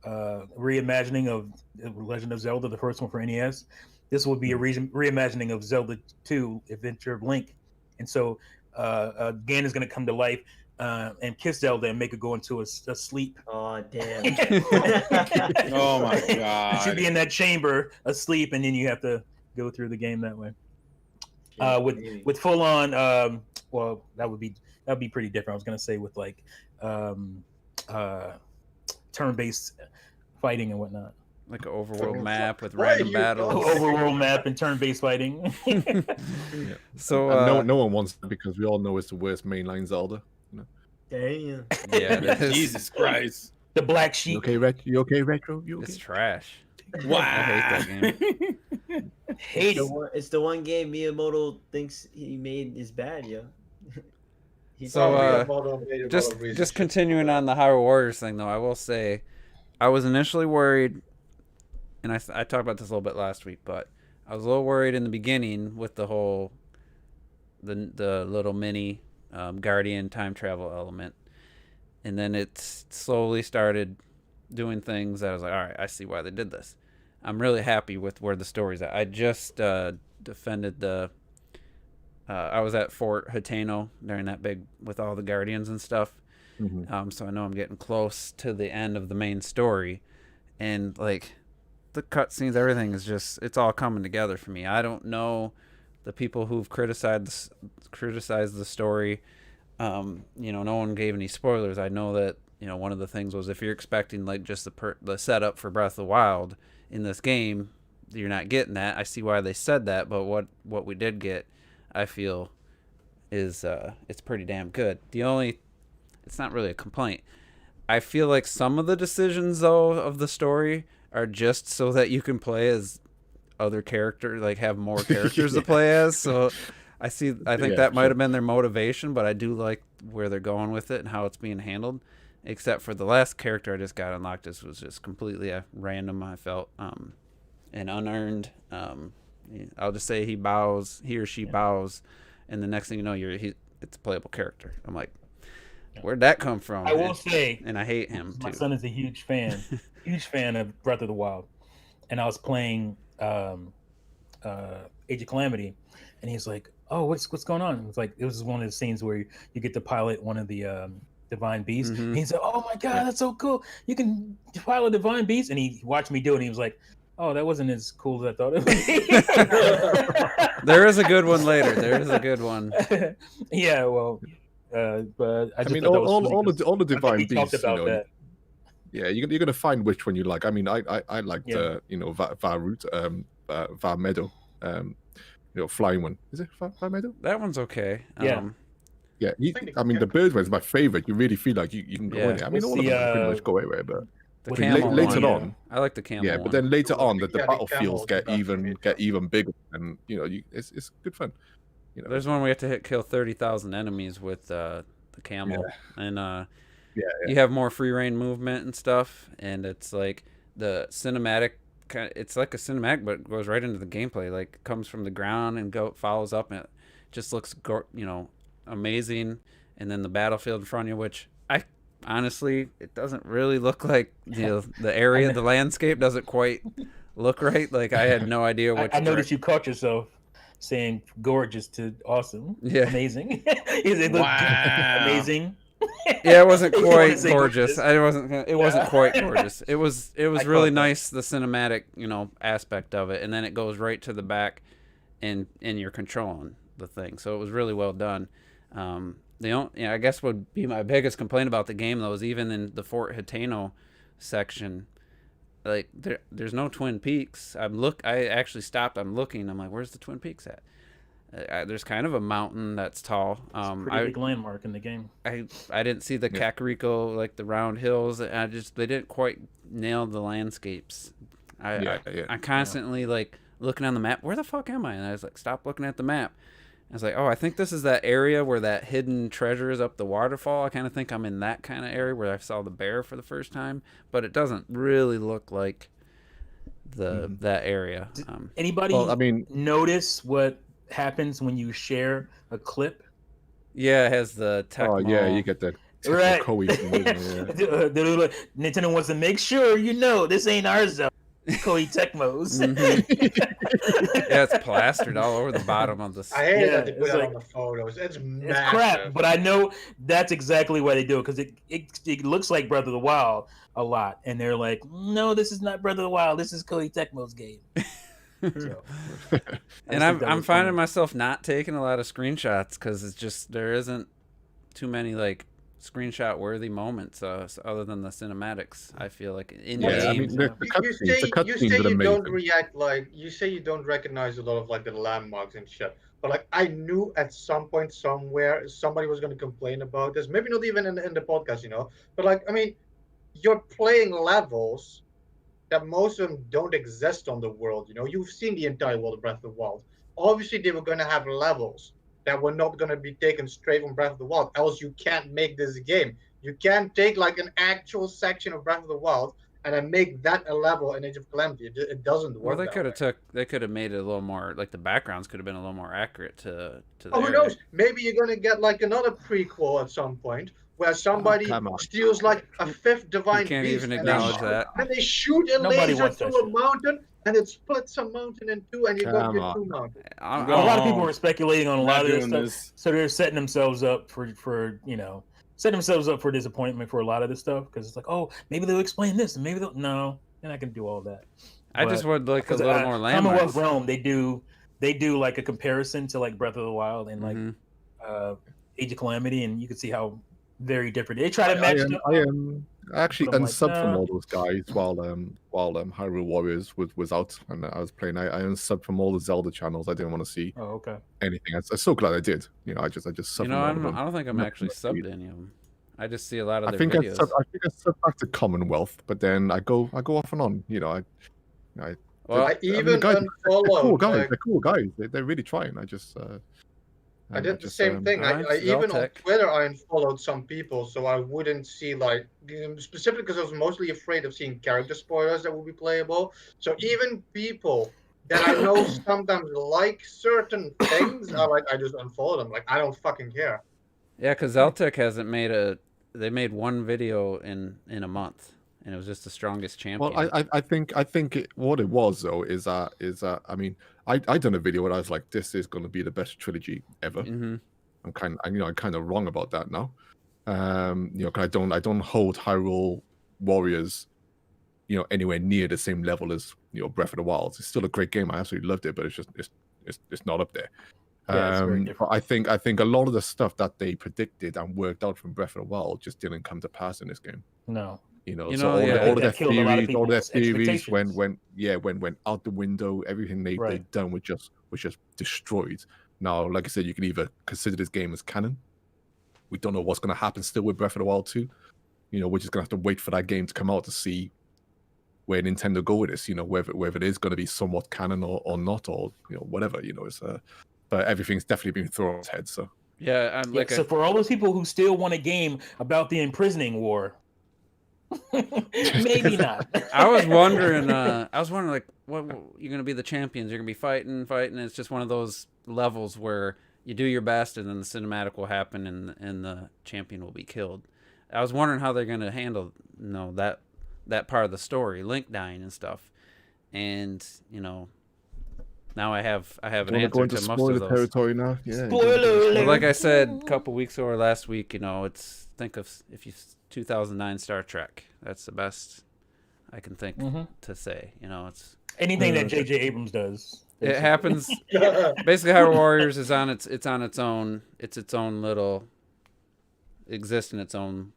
reimagining of Legend of Zelda, the first one for NES, this would be a reimagining of Zelda 2, Adventure of Link. And so Ganon is going to come to life and kiss Zelda and make her go into a sleep. Oh, damn. Oh, my God. She'd be in that chamber asleep, and then you have to go through the game that way. With full on, well, that would be pretty different. I was going to say with like turn-based fighting and whatnot. Like an overworld map with random battles. Overworld map and turn-based fighting. So no one wants it because we all know it's the worst mainline Zelda. Damn. Yeah, Jesus Christ. The black sheep. You okay, Retro? You okay? It's trash. Wow. I hate that game. It's the one game Miyamoto thinks he made is bad, yo. Just continuing on the Hyrule Warriors thing, though, I will say, I was initially worried. And I talked about this a little bit last week, but I was a little worried in the beginning with the whole the little mini Guardian time travel element, and then it slowly started doing things that I was like, all right, I see why they did this. I'm really happy with where the story's at. I just defended I was at Fort Hateno during that big with all the Guardians and stuff, so I know I'm getting close to the end of the main story, and like. The cutscenes, everything is just, it's all coming together for me. I don't know the people who've criticized the story, you know, no one gave any spoilers. I know that, you know, one of the things was if you're expecting like just the setup for Breath of the Wild in this game, you're not getting that. I see why they said that, but what we did get, I feel, is it's pretty damn good. It's not really a complaint. I feel like some of the decisions though of the story are just so that you can play as other characters, like have more characters to play as. So I think that might have been their motivation, but I do like where they're going with it and how it's being handled. Except for the last character I just got unlocked, this was just completely random, I felt, and unearned. I'll just say he or she bows, and the next thing you know, it's a playable character. I'm like, where'd that come from? I will say, and I hate him my too. son is a huge fan of Breath of the Wild, and I was playing Age of Calamity, and he's like, "Oh, what's going on?" It was one of the scenes where you get to pilot one of the divine beasts. Mm-hmm. And he's like, "Oh my god, that's so cool! You can pilot divine beast." And he watched me do it, and he was like, "Oh, that wasn't as cool as I thought it would be." There is a good one later. There is a good one. Yeah, well, but I mean, all the divine beasts. You know, that. Yeah, you're gonna find which one you like. I mean, I liked you know, Varut, Varmeadow, you know, flying one. Is it Varmeadow? That one's okay. Yeah, I mean, the bird one is my favorite. You really feel like you can go in there. I mean, all of them pretty much go anywhere, but later on, I like the camel. Yeah, but then later on, the battlefields get even bigger, and you know, it's good fun. You know, there's one where you have to kill 30,000 enemies with the camel, and you have more free reign movement and stuff, and it's like the cinematic. It's like a cinematic, but it goes right into the gameplay. Like comes from the ground and follows up, and it just looks amazing. And then the battlefield in front of you, which honestly, it doesn't really look like, you know, the area, the landscape doesn't quite look right. Like I had no idea what. I noticed you caught yourself saying gorgeous to awesome. Yeah, amazing. It looked amazing. Yeah, it wasn't quite gorgeous. It wasn't quite gorgeous. It was really nice, the cinematic, you know, aspect of it, and then it goes right to the back, and you're controlling the thing. So it was really well done. I guess would be my biggest complaint about the game though is even in the Fort Hitano section, like there's no Twin Peaks. I actually stopped. I'm looking. I'm like, where's the Twin Peaks at? There's kind of a mountain that's tall. It's a pretty big landmark in the game. I didn't see the Kakariko, like the round hills. They didn't quite nail the landscapes. I constantly like looking on the map. Where the fuck am I? And I was like, stop looking at the map. I was like, oh, I think this is that area where that hidden treasure is up the waterfall. I kind of think I'm in that kind of area where I saw the bear for the first time, but it doesn't really look like that area. Anybody notice what happens when you share a clip? Yeah, it has the Tecmo. Oh yeah, you get that. Right. Nintendo wants to make sure you know this ain't our zone. Koei Tecmos. Yeah, it's plastered all over the bottom of the. I hate that they put that on the photos. It's crap, but I know that's exactly why they do it because it looks like Breath of the Wild a lot, and they're like, no, this is not Breath of the Wild. This is Koei Tecmo's game. So, and I'm finding myself not taking a lot of screenshots because it's just there isn't too many like screenshot worthy moments other than the cinematics. I feel like in the game. I mean, you say you don't react like you say you don't recognize a lot of like the landmarks and shit. But like I knew at some point somewhere somebody was going to complain about this. Maybe not even in the podcast, you know. But like I mean, you're playing levels that most of them don't exist on the world. You know, you've seen the entire world of Breath of the Wild. Obviously, they were going to have levels that were not going to be taken straight from Breath of the Wild. Else, you can't make this game. You can't take like an actual section of Breath of the Wild and then make that a level in Age of Calamity. It doesn't work. Well, they could have made it a little more like the backgrounds could have been a little more accurate to. Who knows? Maybe you're going to get like another prequel at some point where somebody steals like a fifth divine beast. You can't even acknowledge that. And they shoot a laser through a mountain. And it splits a mountain in two, and you got your two mountains. A lot of people were speculating on a lot of this stuff, so they're setting themselves up for disappointment for a lot of this stuff because it's like, oh, maybe they'll explain this, and they're not gonna do all that. I just would like a little more landmarks. Commonwealth Realm, they do they do like a comparison to like Breath of the Wild and like Age of Calamity, and you can see how very different. They try to match them. I actually unsubbed from all those guys while Hyrule Warriors was out and I was playing. I unsubbed from all the Zelda channels. I didn't want to see anything. I'm so glad I did. You know, I just subbed. You know, I don't think I'm actually subbed to any of them. I just see a lot of their videos. I think I subbed back to Commonwealth, but then I go off and on. You know, I even unfollowed. They're cool guys. They're really trying. I did the same thing. I even on Twitter I unfollowed some people so I wouldn't see like specifically because I was mostly afraid of seeing character spoilers that would be playable. So even people that I know sometimes like certain things, I just unfollow them. Like I don't fucking care. Yeah, because Zeltec hasn't made they made one video in a month, and it was just the strongest champion. Well, I think what it was though is I mean. I done a video where I was like, "This is going to be the best trilogy ever." I'm kind of wrong about that now. You know, 'cause I don't hold Hyrule Warriors, you know, anywhere near the same level as Breath of the Wild. It's still a great game. I absolutely loved it, but it's not up there. But I think a lot of the stuff that they predicted and worked out from Breath of the Wild just didn't come to pass in this game. No. So all of their theories went out the window. Everything they'd done was just destroyed. Now, like I said, you can either consider this game as canon. We don't know what's going to happen still with Breath of the Wild 2. You know, we're just going to have to wait for that game to come out to see where Nintendo go with this. You know, whether it is going to be somewhat canon or not, or whatever. You know, it's but everything's definitely been thrown on its head. So yeah, so for all those people who still want a game about the imprisoning war. Maybe not. I was wondering like, what you're gonna be the champions? You're gonna be fighting. It's just one of those levels where you do your best, and then the cinematic will happen, and the champion will be killed. I was wondering how they're gonna handle that part of the story, Link dying and stuff. And now I have an answer to most of those. Territory now. Yeah. Spoiler alert. Like I said a couple weeks or last week, think of if you 2009 Star Trek. That's the best I can think to say. It's anything that J.J. Abrams does. Basically. It happens. Basically, Hyrule Warriors is on its own. It's its own little exists in its own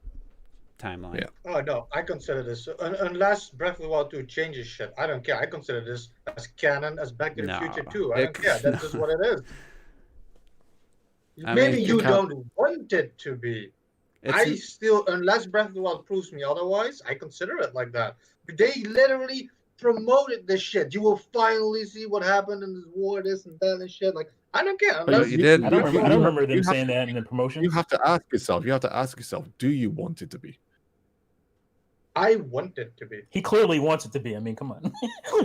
timeline. Yeah. Oh no, I consider this unless Breath of the Wild 2 changes shit. I don't care. I consider this as canon as Back to the Future 2. I don't care. That's just what it is. Maybe you don't want it to be. I still, unless Breath of the Wild proves me otherwise, I consider it like that. They literally promoted this shit. You will finally see what happened in this war, this and that and shit. Like, I don't care. You did. I don't remember them saying that in the promotion. You have to ask yourself, do you want it to be? I want it to be. He clearly wants it to be. I mean, come on.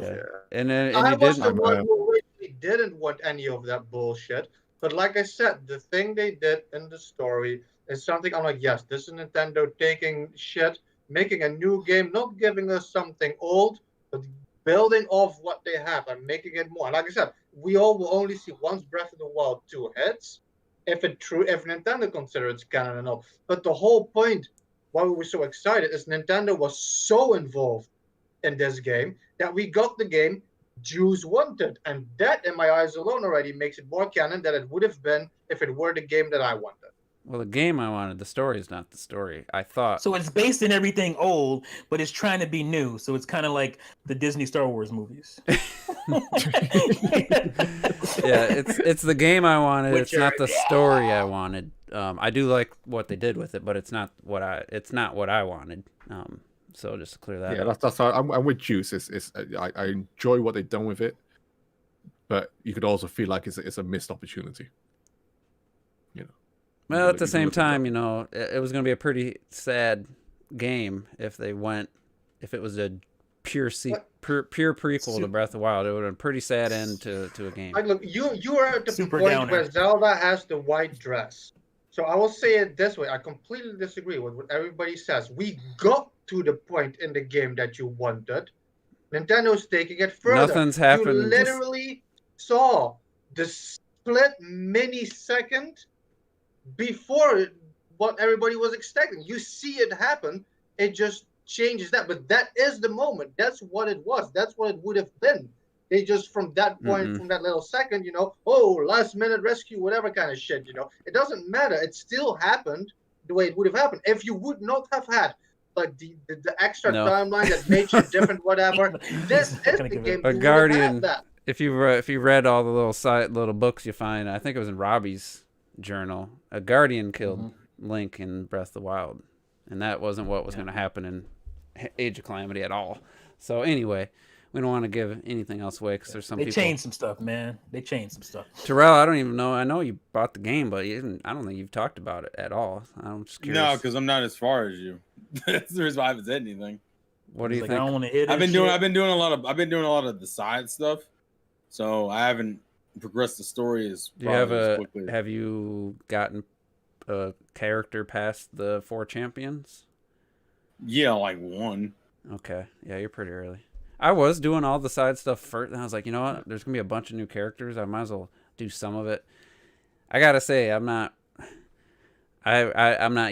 Yeah. And I was the one who really didn't want any of that bullshit. But like I said, the thing they did in the story is something I'm like, yes, this is Nintendo taking shit, making a new game, not giving us something old, but building off what they have and making it more. Like I said, we all will only see once Breath of the Wild 2 hits, if Nintendo considers it's canon and all. But the whole point why we were so excited is Nintendo was so involved in this game that we got the game Jews wanted. And that, in my eyes alone, already makes it more canon than it would have been if it were the game that I wanted. Well, the game I wanted, the story is not the story. I thought. So it's based in everything old, but it's trying to be new. So it's kind of like the Disney Star Wars movies. Yeah, it's the game I wanted. It's not the story I wanted. I do like what they did with it, but it's not what I wanted. So just to clear that. Yeah, that's how I'm with Juice. I enjoy what they've done with it, but you could also feel like it's a missed opportunity. Well, at the same time, it was going to be a pretty sad game if it was a pure prequel to Breath of the Wild. It would have been a pretty sad end to a game. Like, look, you are at the point where Zelda has the white dress. So I will say it this way. I completely disagree with what everybody says. We got to the point in the game that you wanted. Nintendo's taking it further. Nothing's happened. You literally saw the split millisecond before what everybody was expecting. You see it happen. It just changes that. But that is the moment. That's what it was. That's what it would have been. They just from that point, from that little second, last minute rescue, whatever kind of shit, It doesn't matter. It still happened the way it would have happened if you would not have had like the extra timeline that made you different, whatever. This is the game. A Guardian. If you read all the little books you find, I think it was in Robbie's journal. A Guardian killed Link in Breath of the Wild, and that wasn't what was going to happen in Age of Calamity at all. So anyway, we don't want to give anything else away because there's some people. They changed some stuff, man. They changed some stuff. Terrell, I don't even know. I know you bought the game, but I don't think you've talked about it at all. I'm just curious. No, because I'm not as far as you. That's the reason why I haven't said anything. What do you think? I don't want to hit. I've been doing a lot of the side stuff, so I haven't progressed the story as quickly. Have you gotten a character past the 4 champions? Yeah, like 1. Okay, yeah, you're pretty early. I was doing all the side stuff first, and I was like, you know what? There's gonna be a bunch of new characters. I might as well do some of it. I gotta say, I'm not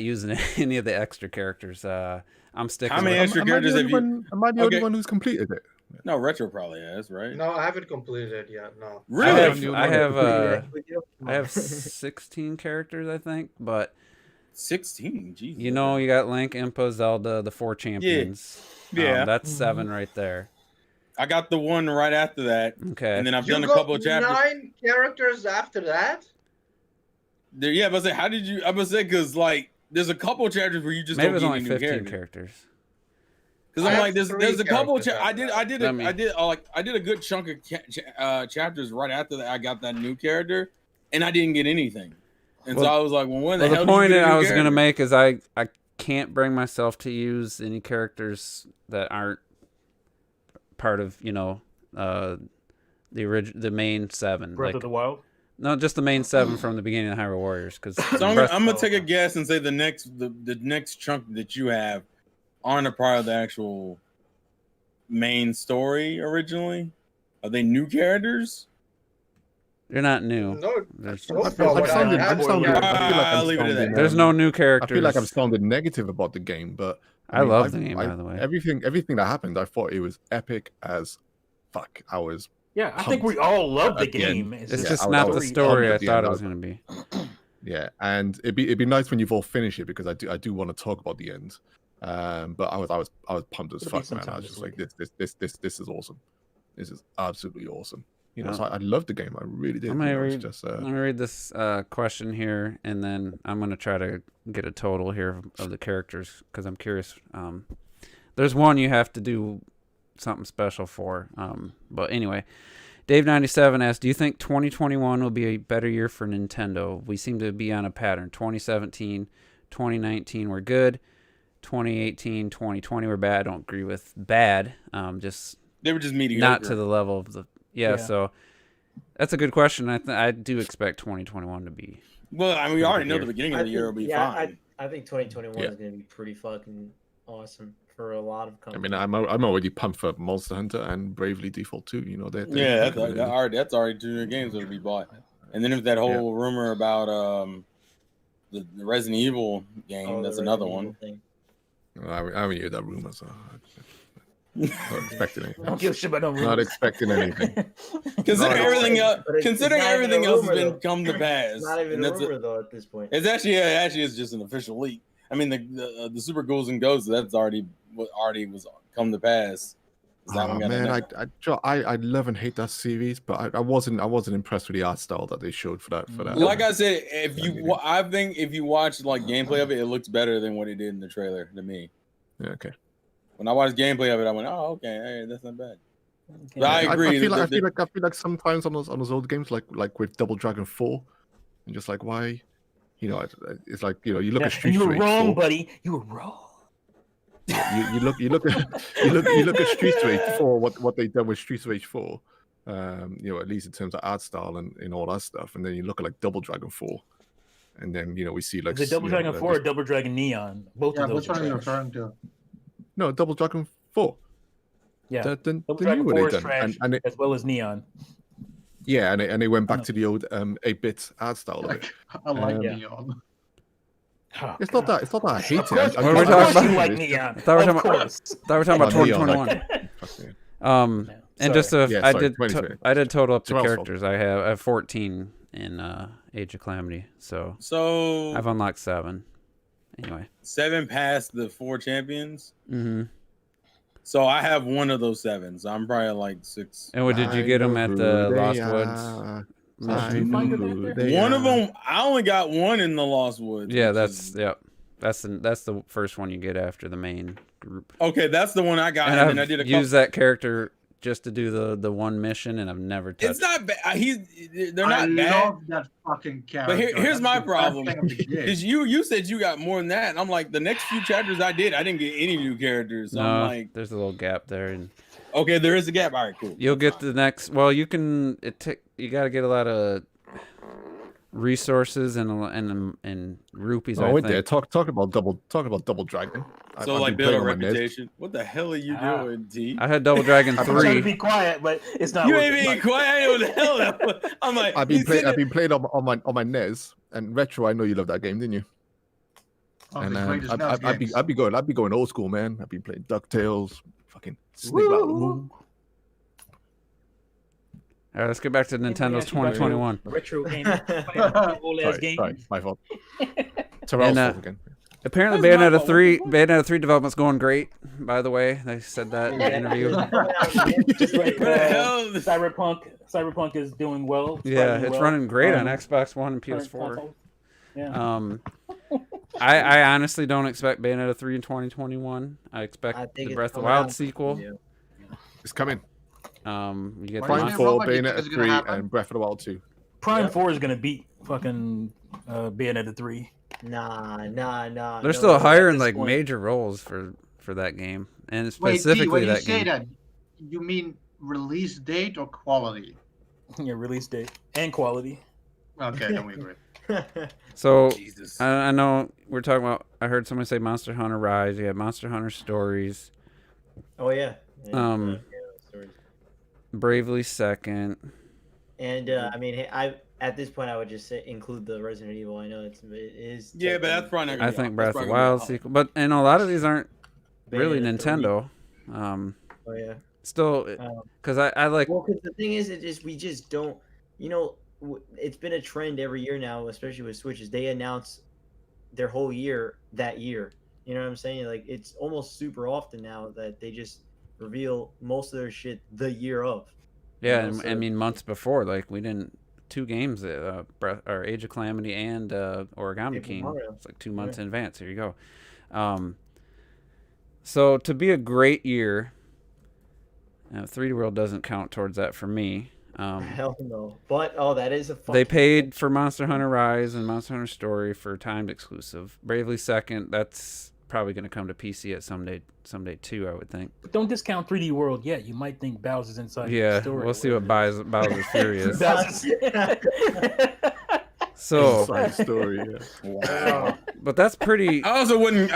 using any of the extra characters. I'm sticking. How many extra characters have you? Am I the only one who's completed it? No, Retro probably has, right? No, I haven't completed it yet. No. Really? I have 16 characters, I think, but 16. Jeez. You got Link, Impa, Zelda, the 4 champions. Yeah. That's 7 right there. I got the one right after that. Okay. And then I've done a couple of chapters. 9 characters after that? Yeah, but how did you? I was say because there's a couple of chapters where you just maybe don't it's get only new 15 characters. Because I'm like, there's a couple of I did a good chunk of chapters right after that. I got that new character, and I didn't get anything. And so I was like, well, when the hell? The point I was going to make is I can't bring myself to use any characters that aren't part of the main 7. Breath of the Wild. No, just the main 7 from the beginning of Hyrule Warriors. Because so I'm gonna take a guess and say the next chunk that you have aren't a part of the actual main story originally. Are they new characters? They're not new. No, There's no new characters. I feel like I'm sounding negative about the game, but I love the game, by the way. Everything that happened, I thought it was epic as fuck. I was I think we all love the game. It's just not the story I thought it was going to be. Yeah, and it'd be nice when you've all finished it because I do want to talk about the end. But I was pumped as fuck, man. I was just like, this is awesome. This is absolutely awesome. So I loved the game. I really did. Let me read this question here, and then I'm going to try to get a total here of the characters because I'm curious. There's one you have to do something special for. But anyway, Dave97 asks, do you think 2021 will be a better year for Nintendo? We seem to be on a pattern. 2017, 2019 were good. 2018, 2020 were bad. I don't agree with bad. They were just mediocre. Not to the level of the... Yeah, so that's a good question. I do expect 2021 to be... Well, I mean, we already know the beginning of the year will be fine. I think 2021 is going to be pretty fucking awesome for a lot of companies. I mean, I'm already pumped for Monster Hunter and Bravely Default 2. That's already 2 new games that'll be bought. And then if that whole rumor about the Resident Evil game, that's another one. I haven't heard that rumor, so... Not expecting anything. Don't give a shit about no rumors. Not expecting anything. Considering everything else has been come to pass. It's not even a rumor though at this point. It's actually is just an official leak. I mean the Super Ghouls and Ghosts that's already was come to pass. I love and hate that series, but I wasn't impressed with the art style that they showed for that. Like I said, I think if you watch gameplay of it, it looks better than what it did in the trailer to me. Yeah, okay. When I watched gameplay of it, I went, "Oh, okay, hey, that's not bad." Okay. But I agree. I feel like sometimes on those old games, like with Double Dragon 4, and just like why, it's like you look at Street Fighter. You were wrong, buddy. You were wrong. You look at Street Fighter 4. What they done with Street Fighter 4, at least in terms of art style and all that stuff, and then you look at like Double Dragon 4, and then we see like is it Double Dragon 4 or Double Dragon Neon? Both of those. Which one are you referring to? No, Double Dragon 4. Yeah, Double Dragon 4 is trash, as well as Neon. Yeah, and they went back to the old 8-bit art style. I like Neon. It's not that I hate it. What are we talking about? Like Neon. I thought we were talking about 2021. And just I did total up the 12. characters. I have 14 in Age of Calamity. So I've unlocked 7. Anyway, 7 past the 4 champions. Mm-hmm. So I have one of those 7. So I'm probably like 6. And what did you get them at the Lost Woods? One of them, I only got one in the Lost Woods. Yeah, that's the first one you get after the main group. Okay, that's the one I got. And I did use that character just to do the one mission, and I've never touched. It's not bad. They're not bad. I love that fucking character. But here's my problem. Because you said you got more than that, and I'm like, the next few chapters I didn't get any new characters. So I'm like, there's a little gap there, and okay, there is a gap. All right, cool. You'll get the next. Well, you can. You got to get a lot of resources and rupees. Oh, wait there. Talk about double dragon. So like build a reputation. What the hell are you doing, T? I had Double Dragon 3. I'm trying to be quiet, but it's not. You ain't being quiet. I know what the hell that was. I'm like, I've been playing on my NES and retro. I know you love that game, didn't you? Oh, and I'd be going old school, man. I've been playing DuckTales, fucking Snake Battle. All right, let's get back to Nintendo's 2021. Retro game. Sorry, my fault. Terrell's fault again. Apparently, Bayonetta 3 development's going great. By the way, they said that in the interview. Just like Cyberpunk is doing well. It's running great on Xbox One and PS4. Yeah. I honestly don't expect Bayonetta 3 in 2021. I expect the Breath of the Wild sequel. Yeah. It's coming. You get Prime 4, Bayonetta 3, and Breath of the Wild 2. Prime 4 is gonna beat fucking Bayonetta 3. Nah. They're still hiring like major roles for that game, and specifically when that you say game. that, you mean release date or quality? Yeah, release date and quality. Okay, then we agree. So I know we're talking about. I heard someone say Monster Hunter Rise. You have Monster Hunter Stories. Oh yeah. Bravely Second. And I mean, at this point I would just say include the Resident Evil. I know it is. Yeah, but that's probably not gonna I think Breath of the Wild sequel, but a lot of these aren't really Nintendo. Oh yeah. Still, because I like. Well, because the thing is, we just don't. You know, it's been a trend every year now, especially with Switches. They announce their whole year that year. You know what I'm saying? Like it's almost super often now that they just reveal most of their shit the year of. Yeah, you know, I mean months before, like we didn't 2 games, or Age of Calamity and Origami King. It's like 2 months in advance. Here you go. So to be a great year, 3D World doesn't count towards that for me. Hell no. But that is a. They paid for Monster Hunter Rise and Monster Hunter Story for timed exclusive. Bravely Second, that's probably going to come to PC at someday too, I would think. But don't discount 3D World yet. You might think Bowser's inside. Yeah, the story. We'll see what Bowser's Fury is. So story, yeah. Wow. But that's pretty. I also wouldn't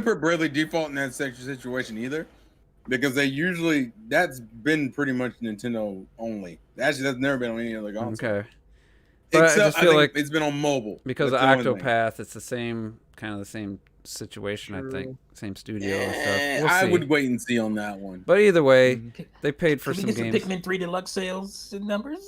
put Bradley Default in that situation either, because that's been pretty much Nintendo only. Actually, that's never been on any other console. Okay. But I just feel like it's been on mobile because of Octopath. It's the same situation. True. I think same studio and stuff. I would wait and see on that one. But either way, they paid for some games. Pikmin 3 Deluxe sales numbers.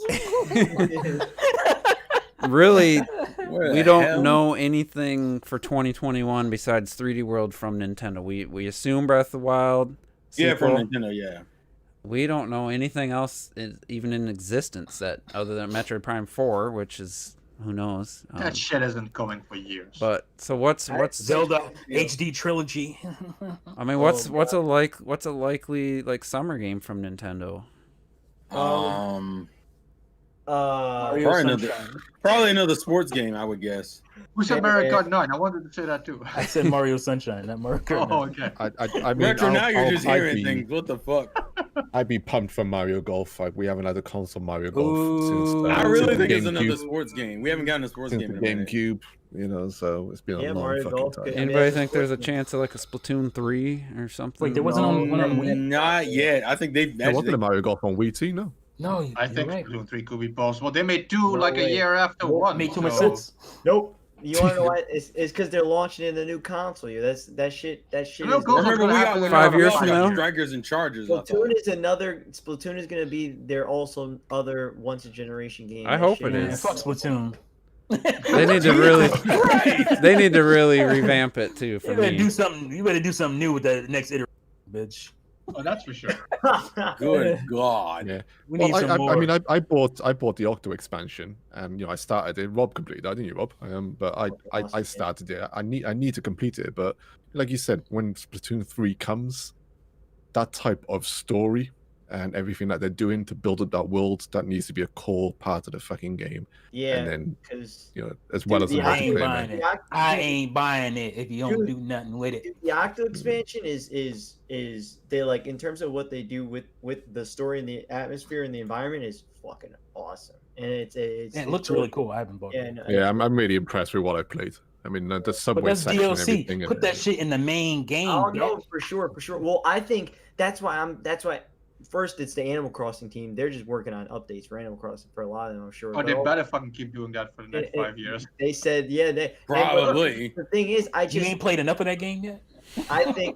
Really, we don't know anything for 2021 besides 3D World from Nintendo. We assume Breath of the Wild. Yeah, from Nintendo. Yeah. We don't know anything else even in existence other than Metroid Prime 4, which is who knows. That shit isn't coming for years. But so what's Zelda HD trilogy? I mean, what's a likely like summer game from Nintendo? Probably another sports game, I would guess. Who said Mario Kart 9? I wanted to say that too. I said Mario Sunshine, not Mario Kart 9. Oh, okay. I mean, Retro, now you're just hearing things. What the fuck? I'd be pumped for Mario Golf. Like we haven't had a console Mario Golf since. I really think it's another sports game. We haven't gotten a sports game in GameCube. You know, so it's been a long Mario fucking Golf, time. Anybody think there's a chance of like a Splatoon 3 or something? Wait, there wasn't one on Wii? Not yet. I think they've. There wasn't a Mario Golf on Wii too, no. No, I think right. Splatoon 3 could be possible. They made 2 like a year after one. Made too much sense. Nope. You want to know why? It's because they're launching in the new console. That shit. Remember, we got 5 years from now. Strikers and Chargers. Splatoon is going to be their also other once a generation game. I hope it is. Fuck Splatoon. They need to really. They need to really revamp it too. For me, do something. You better do something new with the next iteration, bitch. Oh, that's for sure. Good God. Yeah. We need some more. I mean, I bought the Octo expansion, and I started it. Rob completed it, didn't you, Rob? But I started it. I need to complete it. But like you said, when Splatoon 3 comes, that type of story and everything that they're doing to build up that world, that needs to be a core part of the fucking game. Yeah, and then because as well as the multiplayer. I ain't buying it if you don't do nothing with it. The Octo expansion is they like in terms of what they do with the story and the atmosphere and the environment is fucking awesome, and it looks really cool. I haven't bought it. Yeah, I'm really impressed with what I played. I mean, the subway section DLC. and everything. Put that shit in the main game. Oh no, for sure. Well, I think that's why. First, it's the Animal Crossing team. They're just working on updates for Animal Crossing for a lot of them, I'm sure. Oh, they better fucking keep doing that for the next 5 years. They said, yeah, they probably. The thing is, you ain't played enough of that game yet. I think.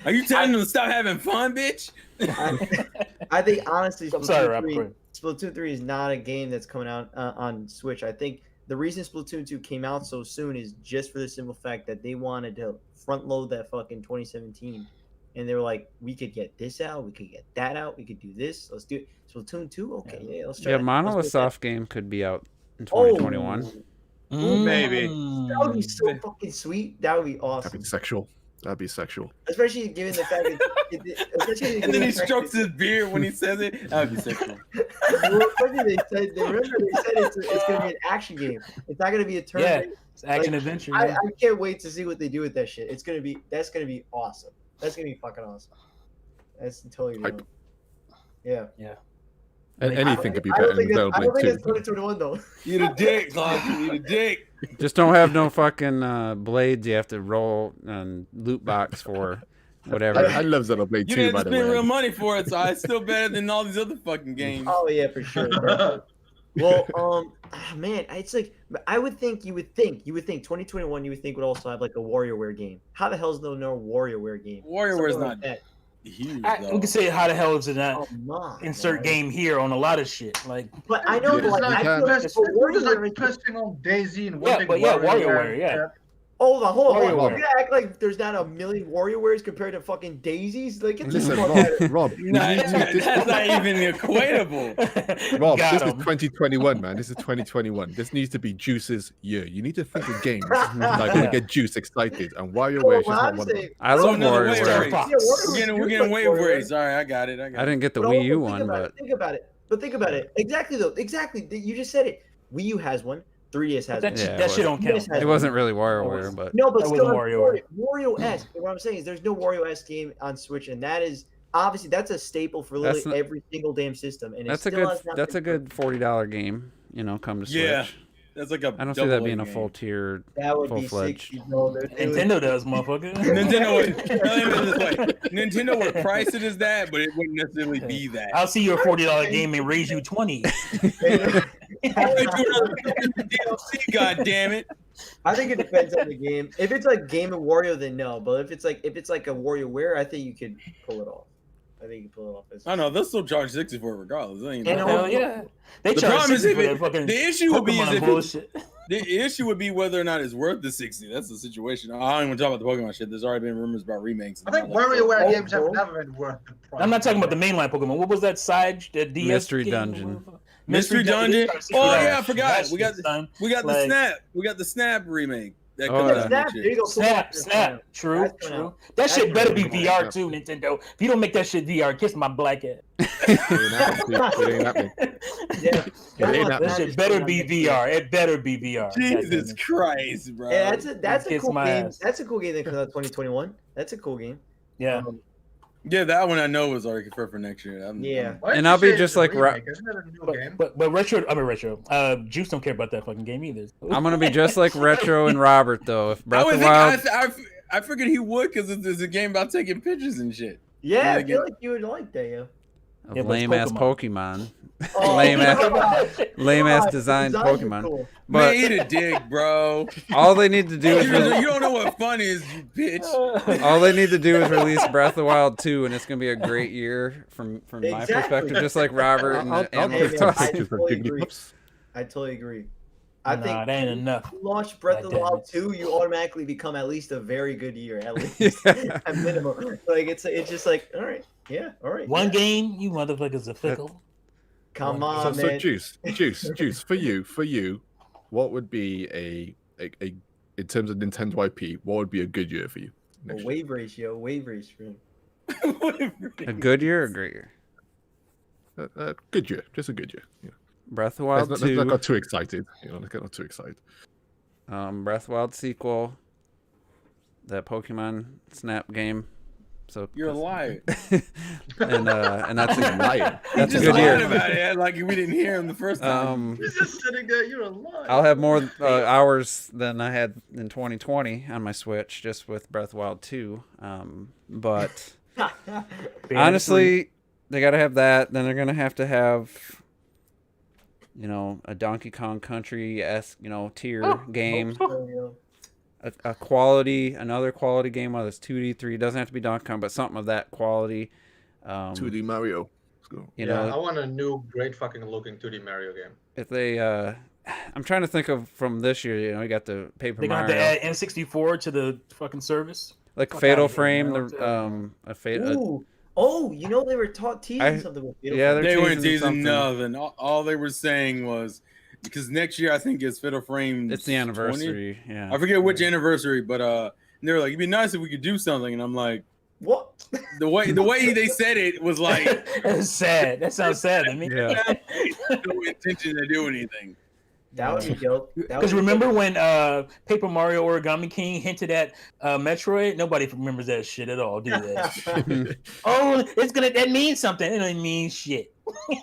Are you telling them to stop having fun, bitch? I think honestly, Splatoon 3 is not a game that's coming out on Switch. I think the reason Splatoon 2 came out so soon is just for the simple fact that they wanted to front load that fucking 2017. And they were like, we could get this out, we could get that out, we could do this. Let's do it. Splatoon 2, okay, yeah, let's try. Yeah, Monolith Soft game could be out in 2021. Maybe. That would be so fucking sweet. That would be awesome. That'd be sexual. Especially given the fact that. And then he strokes his beard when he says it. That'd be sexual. They said it's going to be an action game. It's not going to be a turn. Yeah, it's action adventure. I can't wait to see what they do with that shit. That's going to be awesome. That's going to be fucking awesome. That's totally real. Yeah. And anything could be better than Xenoblade 2. I don't think it's 2021 though. You the dick, Clark. You the dick. Just don't have no fucking blades you have to roll and loot box for whatever. I love Xenoblade 2, by the way. You didn't spend real money for it, so it's still better than all these other fucking games. Oh yeah, for sure. Well, man, it's like you would think 2021 you would think would also have like a WarioWare game. How the hell is there no WarioWare game? WarioWare is not huge. We could say how the hell is it not insert game here on a lot of shit like. But I know I feel like pissing on Daisy and WarioWare, yeah. Hold on. You act like there's not a million WarioWares compared to fucking Daisies. Like, listen, Rob, that's not even equatable. Rob, this is 2021, man. This is 2021. This needs to be Juice's year. You need to think of games that are going to get Juice excited, and WarioWare is just not one of them. I love WarioWare. We're getting wave race. All right, I got it. I didn't get the Wii U one, but think about it. Exactly. You just said it. Wii U has one. 3DS has one. That shit don't count. It wasn't really WarioWare, but no, but still Wario-esque. What I'm saying is there's no Wario-esque game on Switch, and that is obviously that's a staple for literally every single damn system. And that's a good $40 game. Come to Switch. Yeah, that's like a. I don't see that being a full tier. That would be $60. Nintendo does, motherfucker. Nintendo would price it as that, but it wouldn't necessarily be that. I'll see your $40 game and raise you 20. DLC, God damn it! I think it depends on the game. If it's like Game of Wario, then no. But if it's like a WarioWare, I think you could pull it off. I think you can pull it off. I know they'll still charge $60 for it regardless. Yeah, they charge $60 for the issue would be the issue would be whether or not it's worth the $60. That's the situation. I don't even talk about the Pokemon shit. There's already been rumors about remakes. I think WarioWare games have never been worth the price. I'm not talking about the mainline Pokemon. What was that side? The DS Mystery game? Dungeon. Mystery Dungeon. Oh yeah, I forgot. We got the Snap. We got the Snap remake. Snap. True. That shit better be VR too, Nintendo. If you don't make that shit VR, kiss my black ass. That shit better be VR. It better be VR. Jesus Christ, bro. Yeah, that's a cool game. That's a cool game that comes out 2021. That's a cool game. Yeah. Yeah, that one I know was already confirmed for next year. And I'll be just like but retro. Juice don't care about that fucking game either. I'm gonna be just like Retro and Robert though. If Breath of the Wild, I figured he would because it's a game about taking pictures and shit. Yeah, I feel like you would like that, lame ass Pokemon. lame ass design Pokemon. Cool. But Man, eat a dick, bro. all they need to do is You don't know what fun is, you bitch. all they need to do is release Breath of the Wild 2, and it's gonna be a great year from my perspective, just like Robert and I totally agree. I think it ain't enough. You launch Breath of the Wild 2, you automatically become at least a very good year, at least at minimum. Like it's just like, all right, yeah, all right. One game, you motherfuckers are fickle. Come on, so man. Juice. For you, what would be a in terms of Nintendo IP? What would be a good year for you? Wave ratio. A good year or a great year? Good year, just a good year. Yeah. Breath of the Wild 2. Let's not get too excited. Let's get not too excited. Breath of the Wild sequel. That Pokemon Snap game. So you're a liar. and that's a liar. That's a good year. About it, like we didn't hear him the first time. He's just sitting there. You're a liar. I'll have more hours than I had in 2020 on my Switch, just with Breath of the Wild 2. But honestly, they got to have that. Then they're gonna have to have, a Donkey Kong Country-esque, tier game. Another quality game, whether it's 2D, 3D, doesn't have to be Donkey Kong, but something of that quality. 2D Mario. Let's go. I want a new great fucking looking 2D Mario game. If they, I'm trying to think of from this year, we got the Paper Mario. They got to add N64 to the fucking service. Like Fatal Frame, they were teasing something with Fatal Frame. They weren't teasing nothing. All they were saying was, because next year I think is Fatal Frame. It's the anniversary. 20th? Yeah, I forget which anniversary, but they were like, it'd be nice if we could do something, and I'm like, what? The way they said it was like, it's sad. That sounds sad to me. Yeah. No intention to do anything. That would be dope. Because remember when Paper Mario Origami King hinted at Metroid? Nobody remembers that shit at all, do they? That means something. It doesn't mean shit.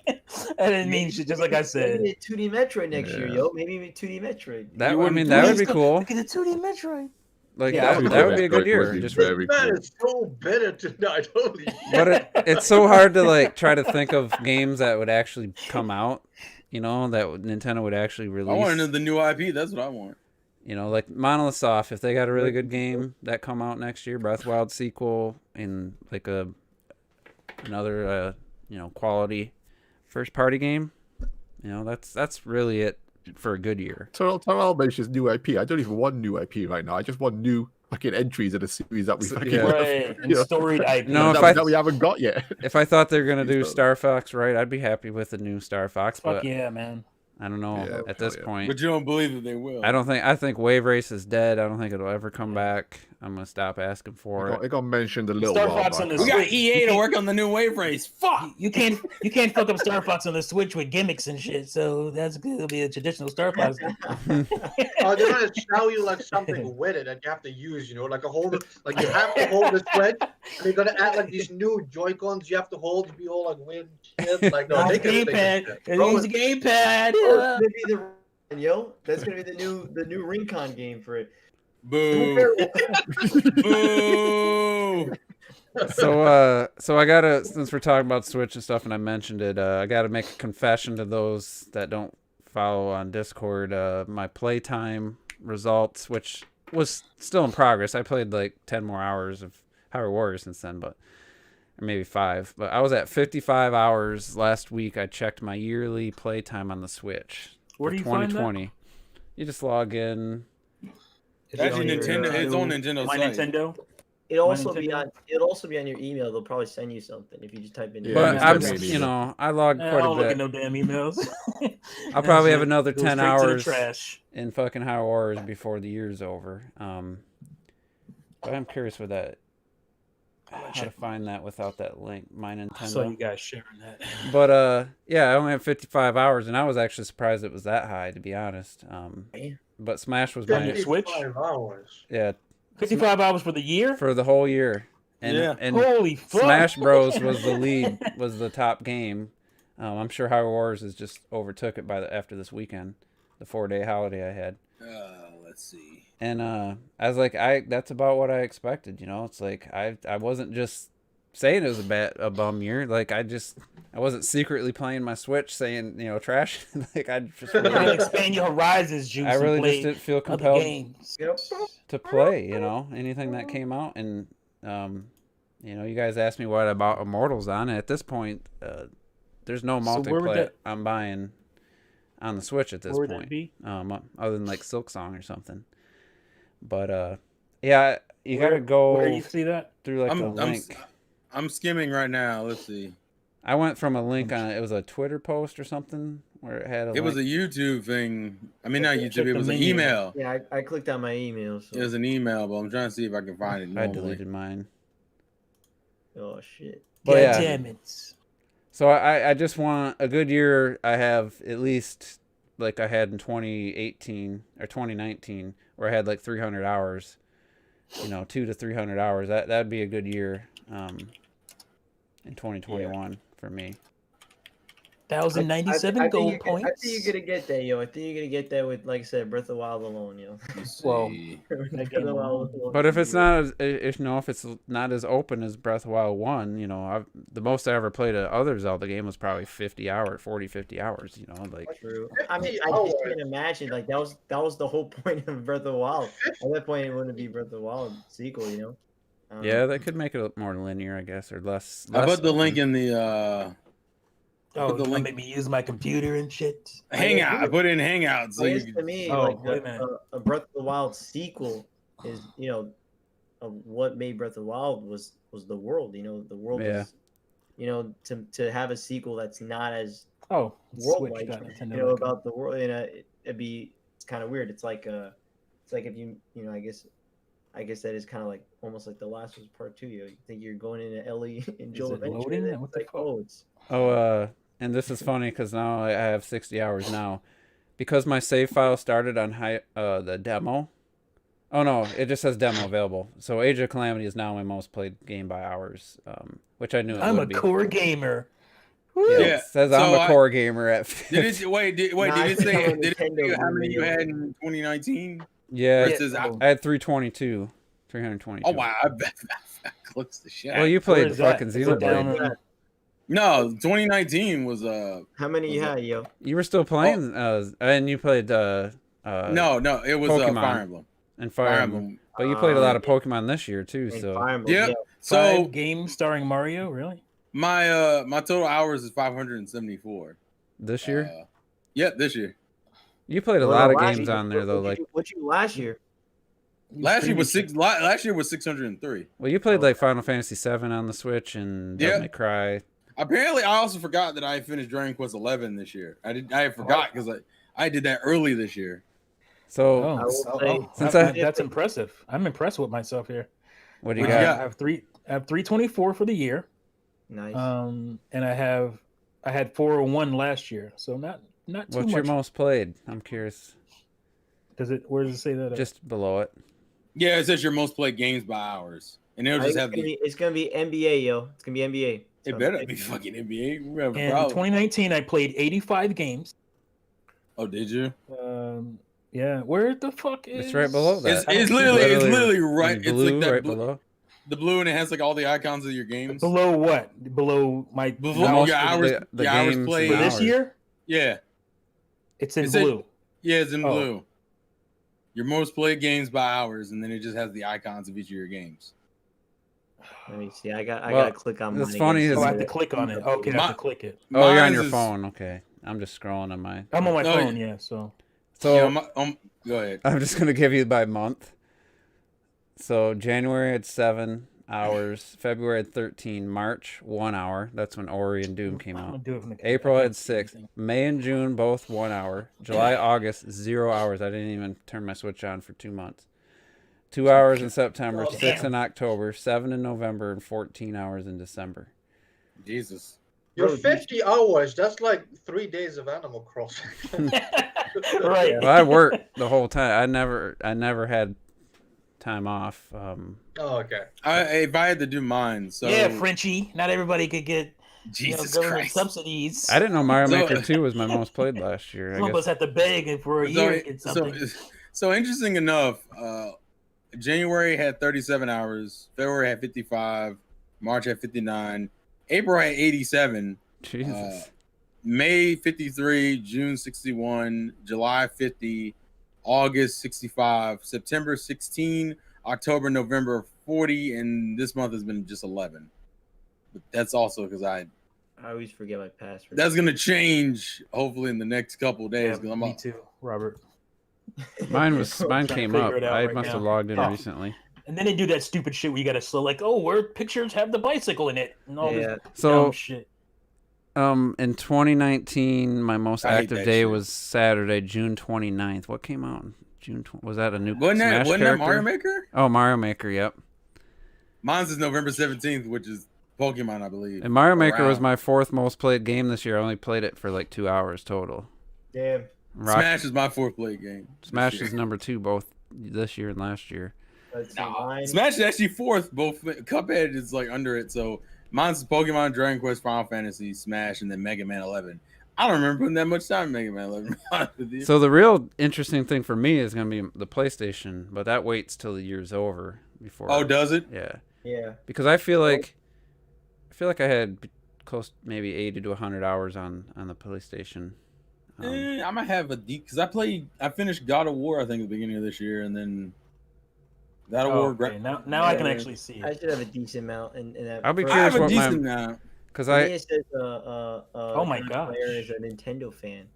That didn't mean shit, just like I said. Maybe 2D Metroid next year, yo. Maybe 2D Metroid. That would be cool. Look at the 2D Metroid. Like that would be a good year. Just very cool. Is so bitter tonight. Holy shit. But it's so hard to try to think of games that would actually come out. That Nintendo would actually release. I want to know the new IP. That's what I want. Like Monolith Soft, if they got a really good game that come out next year, Breath of the Wild sequel, and like another quality first party game, that's really it for a good year. Terrell mentions new IP. I don't even want new IP right now. I just want new fucking entries in a series that we storied IP. No, that we haven't got yet. If I thought they were gonna do Star Fox right, I'd be happy with the new Star Fox. Fuck yeah, man. I don't know at this point. But you don't believe that they will. I think Wave Race is dead. I don't think it'll ever come back. I'm gonna stop asking for it. It got mentioned a little Star while Fox back. on the We got EA to work on the new Wave Race. Fuck. You can't fuck up Star Fox on the Switch with gimmicks and shit. So it'll be a traditional Star Fox. They're gonna show you like something with it that you have to use. Like a hold. Like you have to hold the Switch. And they're gonna add like these new Joy-Cons you have to hold to be all like weird shit. Like no, they can gamepad. Use a gamepad. That's gonna be the new Rincon game for it. Boo. Boo. So I gotta, since we're talking about Switch and stuff, and I mentioned it, I gotta make a confession to those that don't follow on Discord. My playtime results, which was still in progress. I played like 10 more hours of Hyrule Warriors since then, or maybe 5. But I was at 55 hours last week. I checked my yearly playtime on the Switch. Where do you find that? You just log in. It's actually Nintendo. It's on Nintendo site. Nintendo. It'll also be on your email. They'll probably send you something if you just type in. But I logged quite a bit. I don't look at no damn emails. I'll probably have another 10 hours in fucking Hyrule Warriors before the year's over. But I'm curious with that. How to find that without that link? My Nintendo. I saw you guys sharing that. But I only have 55 hours, and I was actually surprised it was that high, to be honest. But Smash was my Switch. 55 hours. Yeah. 55 hours for the year? For the whole year. And holy fuck. Smash Bros was the top game. I'm sure Hyrule Warriors has just overtook it after this weekend, the 4-day holiday I had. Let's see. And I was like, that's about what I expected. It's like I wasn't just saying it was a bum year. Like I wasn't secretly playing my Switch saying, trash. Like I just really expand your horizons, Juice. I really just didn't feel compelled to play, anything that came out. And you guys asked me what I bought Immortals on, and at this point, there's no multiplayer I'm buying on the Switch at this point. Other than like Silk Song or something. But yeah, you gotta go. Where do you see that? Through like the link. I'm skimming right now. Let's see. I went from a link on it was a Twitter post or something where it had a. It was a YouTube thing. I mean, not YouTube. It was an email. Yeah, I clicked on my email. So. It was an email, but I'm trying to see if I can find it. I deleted mine. Oh shit! But yeah. Damn it! So I just want a good year. I have at least like I had in 2018 or 2019, where I had like 300 hours. 200 to 300 hours. That'd be a good year. In 2021 for me. 1,097 gold points. I think you're gonna get that, yo. I think you're gonna get that with, like I said, Breath of the Wild alone, yo. Well, but if it's not, if it's not as open as Breath of the Wild 1, the most I ever played of other Zelda game was probably 50 hours. Like. True. I mean, I just can't imagine that was the whole point of Breath of the Wild. At that point, it wouldn't be Breath of the Wild sequel, Yeah, they could make it more linear, I guess, or less. I put the link in the. Don't make me use my computer and shit. Hangout. I put it in Hangout. So to me, a Breath of the Wild sequel is, what made Breath of the Wild was the world. The world was, to have a sequel that's not as world-like, about the world. It's kind of weird. It's like if you, I guess that is kind of like almost like The Last of Us Part 2. You think you're going into Ellie and Joel Adventure. What the fuck? And this is funny because now I have 60 hours now. Because my save file started on the demo. Oh, no, it just says demo available. So Age of Calamity is now my most played game by hours, which I knew I'm a core gamer. Yeah, it says I'm a core gamer at 50. Did it say how many you had in 2019? Yeah, I had 322. Oh, wow. I bet that clicks the shit. Well, you played fucking Xenoblade. No, 2019 was How many you had, yo? You were still playing, and you played no, it was Pokemon Fire Emblem. And Fire Emblem. But you played a lot of Pokemon this year too, so yeah. So 5 games starring Mario, really? My my total hours is 574. This year? Yeah, this year. You played a lot of games on there though. What you last year? Last year was 603. Well, you played like Final Fantasy 7 on the Switch and Devil May Cry. Apparently, I also forgot that I finished Dragon Quest 11 this year. I forgot because I did that early this year. So that's impressive. I'm impressed with myself here. What do you got? I have 324 for the year. Nice. And I had 401 last year, so not too much. What's your most played? I'm curious. Where does it say that? Just below it. Yeah, it says your most played games by hours, and it'll just have it's gonna be NBA, yo. It's gonna be NBA. It better be fucking NBA. In 2019, I played 85 games. Oh, did you? Yeah. Where the fuck is? It's right below that. It's literally right. Blue, it's like that right below. The blue, and it has like all the icons of your games. Below what? Below my your hours. The hours played for this year. Yeah. It's in blue. It's in blue. Your most played games by hours, and then it just has the icons of each of your games. Let me see. I gotta click on. It's funny. I have to click on it. Okay, I have to click it. Oh, you're on your phone. Okay, I'm just scrolling on my. I'm on my phone. Yeah. So. Go ahead. I'm just gonna give you by month. So January had 7 hours, February had 13, March 1 hour. That's when Ori and Doom came out. April had 6, May and June both 1 hour. July, August 0 hours. I didn't even turn my Switch on for 2 months. 2 hours in September, 6 in October, 7 in November, and 14 hours in December. Jesus. Your 50 hours, that's like 3 days of Animal Crossing. Right. Well, I worked the whole time. I never had time off. Okay. If I had to do mine, so yeah, Frenchie. Not everybody could get government subsidies. I didn't know Mario Maker 2 was my most played last year. Some of us had to beg for a year to get something. So interesting enough, January had 37 hours, February had 55, March at 59, April at 87, Jesus. May 53, June 61, July 50, August 65, September 16, October, November 40, and this month has been just 11. But that's also because I always forget my password. That's gonna change hopefully in the next couple of days. Yeah, me too, Robert. Mine came up. I must have logged in Oh. recently. And then they do that stupid shit where you gotta select, where pictures have the bicycle in it and all this dumb shit. In 2019, my most active day was Saturday, June 29th. What came out? Was that a new Smash character? Wasn't that Mario Maker? Oh, Mario Maker, yep. Mine's is November 17th, which is Pokemon, I believe. And Mario Maker was my 4th most played game this year. I only played it for like 2 hours total. Damn. Smash is my 4th played game. Smash is number 2 both this year and last year. Smash is actually 4th. Both Cuphead is like under it, so mine's Pokemon, Dragon Quest, Final Fantasy, Smash, and then Mega Man 11. I don't remember putting that much time in Mega Man 11. So the real interesting thing for me is going to be the PlayStation, but that waits till the year's over before. Oh, does it? Yeah. Yeah. Because I feel like I had close maybe 80 to 100 hours on the PlayStation. I might have because I finished God of War, I think, at the beginning of this year, and then God of War. Okay. Now I can actually see it. I should have a decent amount, and I'll be curious what now. Because it says, oh my gosh, player is a Nintendo fan.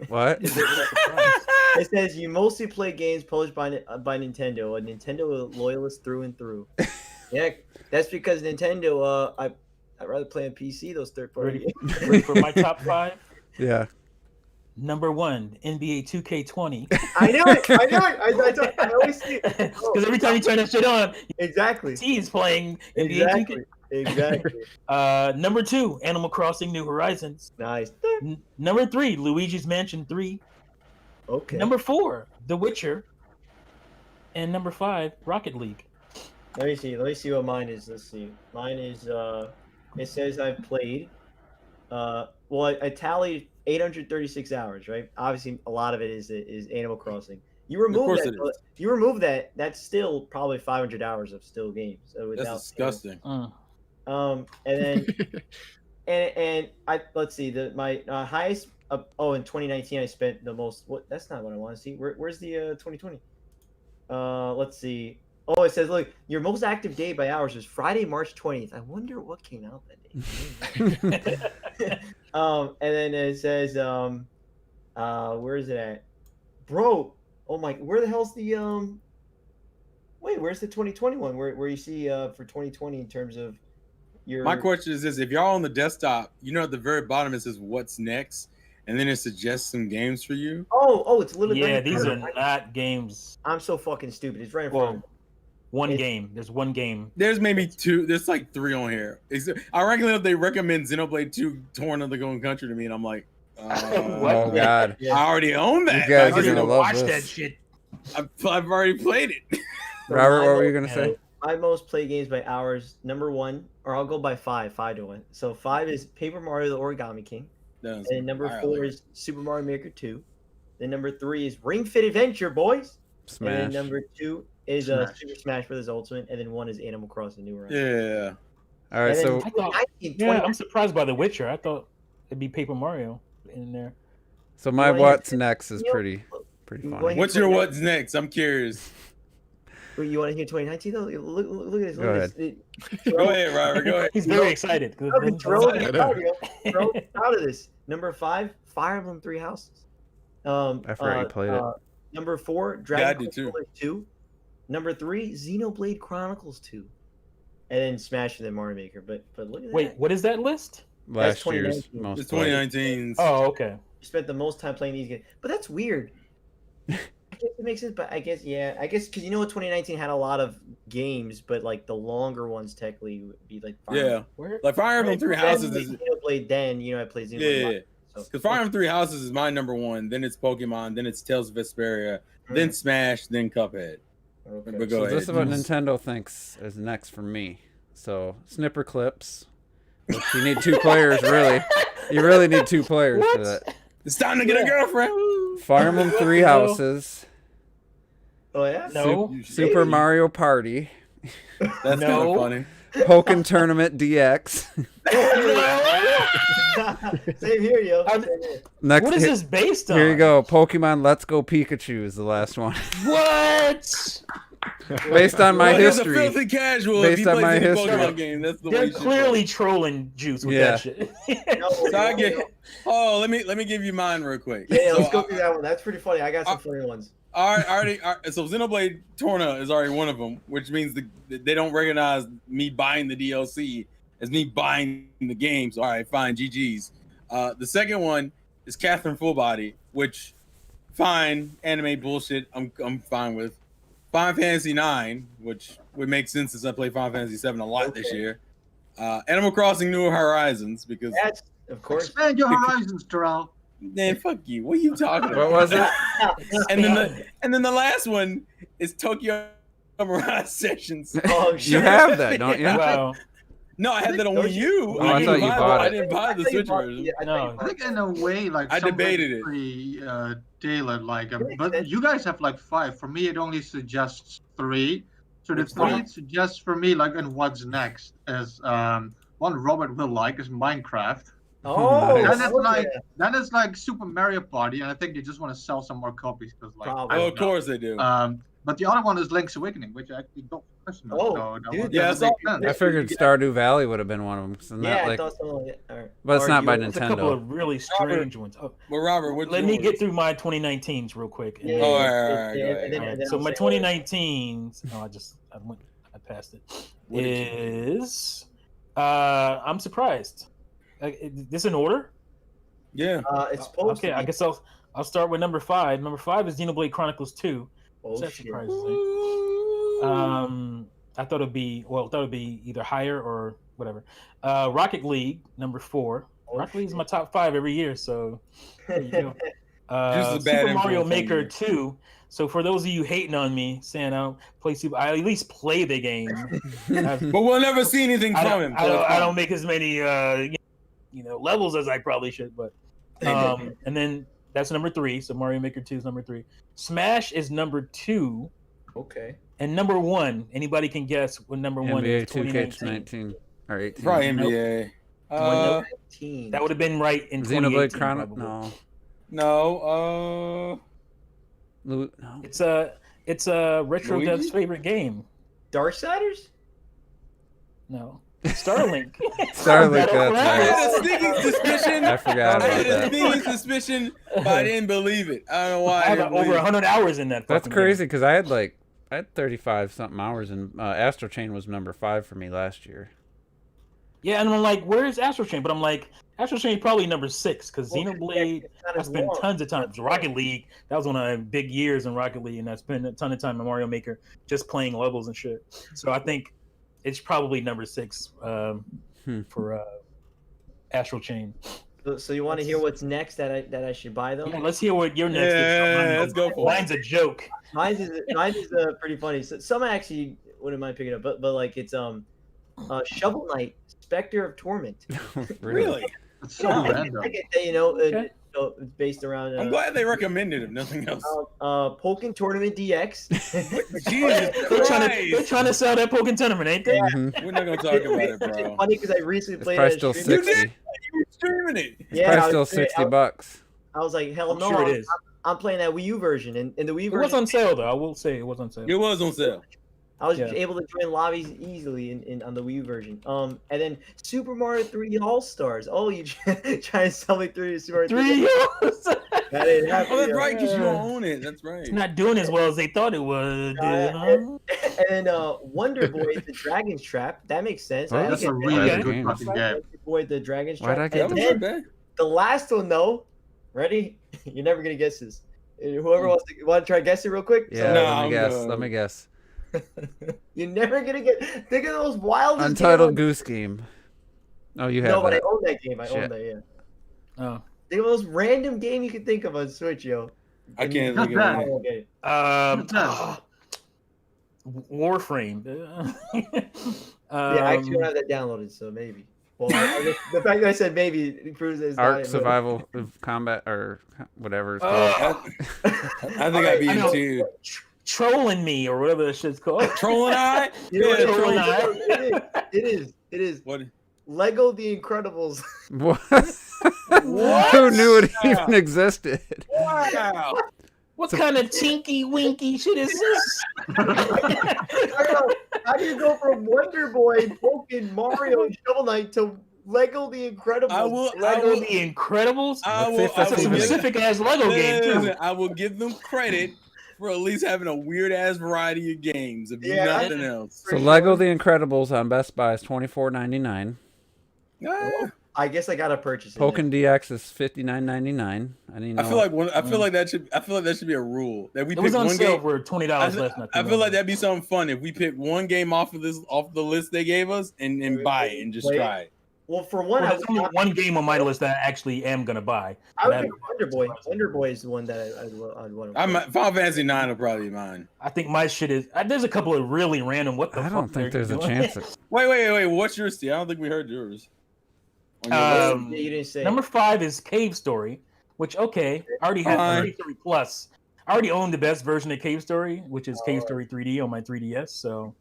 What? It says you mostly play games published by Nintendo, a Nintendo loyalist through and through. Yeah, that's because Nintendo. I'd rather play on PC. Those third-party games. Ready for my top 5? Yeah. Number 1, NBA 2K20. I knew it. I always see it. Because every time you turn that shit on, exactly, he's playing NBA 2K. Exactly. Number 2, Animal Crossing: New Horizons. Nice. Number 3, Luigi's Mansion 3. Okay. Number 4, The Witcher. And number 5, Rocket League. Let me see what mine is. Let's see. Mine is it says I've played I tallied 836 hours, right? Obviously a lot of it is Animal Crossing. You remove that, that's still probably 500 hours of still games. So that's disgusting. And then and let's see, my highest in 2019 I spent the most. That's not what I want to see. Where's the 2020? Let's see. Oh, it says, look, your most active day by hours was Friday, March 20th. I wonder what came out that day. And then it says, where is it at? Bro, oh my, where the hell's the, wait, where's the 2021? Where you see, for 2020 in terms of your... My question is this, if y'all on the desktop, at the very bottom it says, what's next? And then it suggests some games for you. Oh, it's literally... Yeah, these are not games. I'm so fucking stupid. It's right in front of me. One game. There's one game. There's maybe 2. There's like 3 on here. I reckon they recommend Xenoblade 2 Torn of the Golden Country to me, and I'm like, what? Oh God! I already own that. You guys I are gonna love watch this. that shit. I've already played it. Robert, what were you gonna say? My most played games by hours. Number 1, or I'll go by 5 to 1. So 5 is Paper Mario: The Origami King, and number 4 is Super Mario Maker 2. Then number 3 is Ring Fit Adventure, boys. Smash. And then number 2 is Super Smash Bros. Ultimate, and then 1 is Animal Crossing: New Horizons. Yeah. All right, so I'm surprised by The Witcher. I thought it'd be Paper Mario in there. So my what's next is pretty funny. What's your what's next? I'm curious. You want to hear 2019 though? Look at this. Go ahead. Go ahead, Robert. Go ahead. He's very excited. I'm proud of this. Number 5, Fire Emblem 3 Houses. I forgot you played it. Number 4, Dragon Quest 2. Number 3, Xenoblade Chronicles 2. And then Smash and then Mario Maker. But look at that. Wait, what is that list? Last year's most. It's 2019. Oh, okay. You spent the most time playing these games. But that's weird. I guess it makes sense, but I guess because 2019 had a lot of games, but like the longer ones technically would be like like Fire Emblem 3 Houses is Xenoblade. Then I played Xenoblade. Because Fire Emblem 3 Houses is my number 1. Then it's Pokemon. Then it's Tales of Vesperia. Then Smash. Then Cuphead. Okay. But go ahead. This is what Nintendo thinks is next for me. So snipper clips. Which you need 2 players, really. You really need 2 players for that. It's time to get a girlfriend. Fire Emblem 3 Houses. Oh yeah. No. Super Mario Party. That's kind of funny. Pokken Tournament DX. Same here, yo. Next, what is this based on? Here you go. Pokemon Let's Go Pikachu is the last one. What? Based on my history. He's a filthy casual. Based on my history. Pokemon game, that's the They're way clearly trolling Juice with that shit. Let me give you mine real quick. Yeah, let's go through that one. That's pretty funny. I got some funny ones. All right, so Xenoblade Torna is already one of them, which means they don't recognize me buying the DLC as me buying the game. So all right, fine, GG's. The second one is Catherine Fullbody, which fine, anime bullshit. I'm fine with. Final Fantasy 9, which would make sense since I played Final Fantasy 7 a lot this year. Animal Crossing: New Horizons, because that's, of course, expand your horizons, Terrell. Man, fuck you. What are you talking about? What was it? and then the last one is Tokyo Mirage Sessions. Oh, shit. You have that, don't you? Wow. No, I had that on Wii U. Oh, I thought you bought it. I didn't buy the Switch version. I think in a way, like I debated it. Pretty tailored, like, but you guys have like 5. For me, it only suggests 3. So the 3 it suggests for me, like, and what's next is one Robert will like is Minecraft. Oh, then it's like Super Mario Party, and I think they just want to sell some more copies because, like, of course they do. But the other one is Link's Awakening, which I actually don't personally. Oh, so dude, I figured Stardew Valley would have been one of them. So yeah, like, I thought so. but it's not by There's a couple Nintendo. of really strange ones. Oh, well, Robert, let me get through my 2019s real quick. Yeah, all right. So my 2019s, I passed it. Is I'm surprised. This in order? Yeah. It's supposed to be. I guess I'll start with number 5. Number 5 is Xenoblade Chronicles 2. Oh, That shit. surprises me. I thought it'd be either higher or whatever. Rocket League, number 4. Rocket League is my top 5 every year, so there you go. Super Mario Maker 2. So for those of you hating on me, saying I at least play the game. But we'll never see anything from him. I don't make as many levels as I probably should, but and then that's number 3. So Mario Maker 2 is number 3. Smash is number 2. Okay. And number 1, anybody can guess what number 1 is? NBA 2K19 or 18. Probably NBA. That would have been right in Xenoblade 2018. Chronicles. No. No. It's a retro dev's favorite game. Darksiders? No. Starlink. Starlink, that's I had right. a sneaking suspicion. I forgot about I had a that. sneaking suspicion, but I didn't believe it. I don't know why. I have over 100 hours in that. That's crazy because I had 35 something hours, and Astral Chain was number 5 for me last year. Yeah, and I'm like, where's Astral Chain? But I'm like, Astral Chain probably number 6 because Xenoblade. I spent tons of time. Rocket League, that was one of my big years in Rocket League, and I spent a ton of time in Mario Maker just playing levels and shit. So I think it's probably number 6 for Astral Chain. So you want to hear what's next that I should buy them? Yeah, let's hear what your next is. Yeah, let's go for it. Mine's a joke. Mine is pretty funny. So some actually wouldn't mind picking up, but like it's Shovel Knight, Spectre of Torment. Really? It's so random. It's based around. I'm glad they recommended it, if nothing else. Pokken Tournament DX. Jesus They're trying to sell that Pokken Tournament, ain't they? Yeah. We're not gonna talk about it, bro. It's funny because I recently played It's it. probably still 60. You were streaming it. It's probably still $60. I was like, hell I'm no! sure it is. I'm playing that Wii U version, and the Wii It version was on sale though. I will say it was on sale. It was on sale. I was able to join lobbies easily on the Wii U version. And then Super Mario 3 All Stars. Oh, you trying to sell me through Super Mario 3? That didn't happen. Oh, that's right, because you don't own it. That's right. It's not doing as well as they thought it would. And Wonder Boy, the Dragon's Trap. That makes sense. Oh, That's a really good fucking game. Boy, the Dragon's Why'd Trap. I get And That was then not bad. the last one, though. Ready? You're never gonna guess this. Whoever want to try to guess it real quick. Yeah, let me guess. You're never gonna get. Think of those wild. Untitled Goose Game. Oh, you have No, but I that. own that game. I own that. Yeah. Oh. Think of the most random game you can think of on Switch, yo. I can't Not think of it. Okay. Warframe. Yeah, I actually don't have that downloaded, so maybe. Well, the fact that I said maybe proves that it's Ark not Survival of Combat or whatever it's called. I think I'd be in too. trolling me or whatever that shit's called. Trolling eye? Yeah, Trolling eye. It is. What? Lego The Incredibles. What? What? Who knew it even existed? Wow. What kind of tinky winky shit is this? How do you go from Wonder Boy, Pokken, Mario, and Shovel Knight to Lego The Incredibles? Lego The Incredibles? That's a specific ass Lego game, too. I will give them credit for at least having a weird ass variety of games, if nothing else. So Lego The Incredibles on Best Buy is $24.99. I guess I gotta purchase it. Pokken DX is $59.99. I didn't know. I feel like that should be a rule that we it pick was on one sale game for $20 less. I feel like that'd be something fun if we pick one game off the list they gave us and buy it and just try it. Well, for one, there's only one game on my list that I actually am gonna buy. I would pick Wonder Boy. Wonder Boy is the one that I'd want to. Final Fantasy 9 will probably be mine. I think my shit is. There's a couple of really random. What the fuck? I don't think there's a chance. Wait. What's yours, Steve? I don't think we heard yours. You didn't say. Number 5 is Cave Story, which I already have Cave Story Plus. I already own the best version of Cave Story, which is Cave Story 3D on my 3DS. So,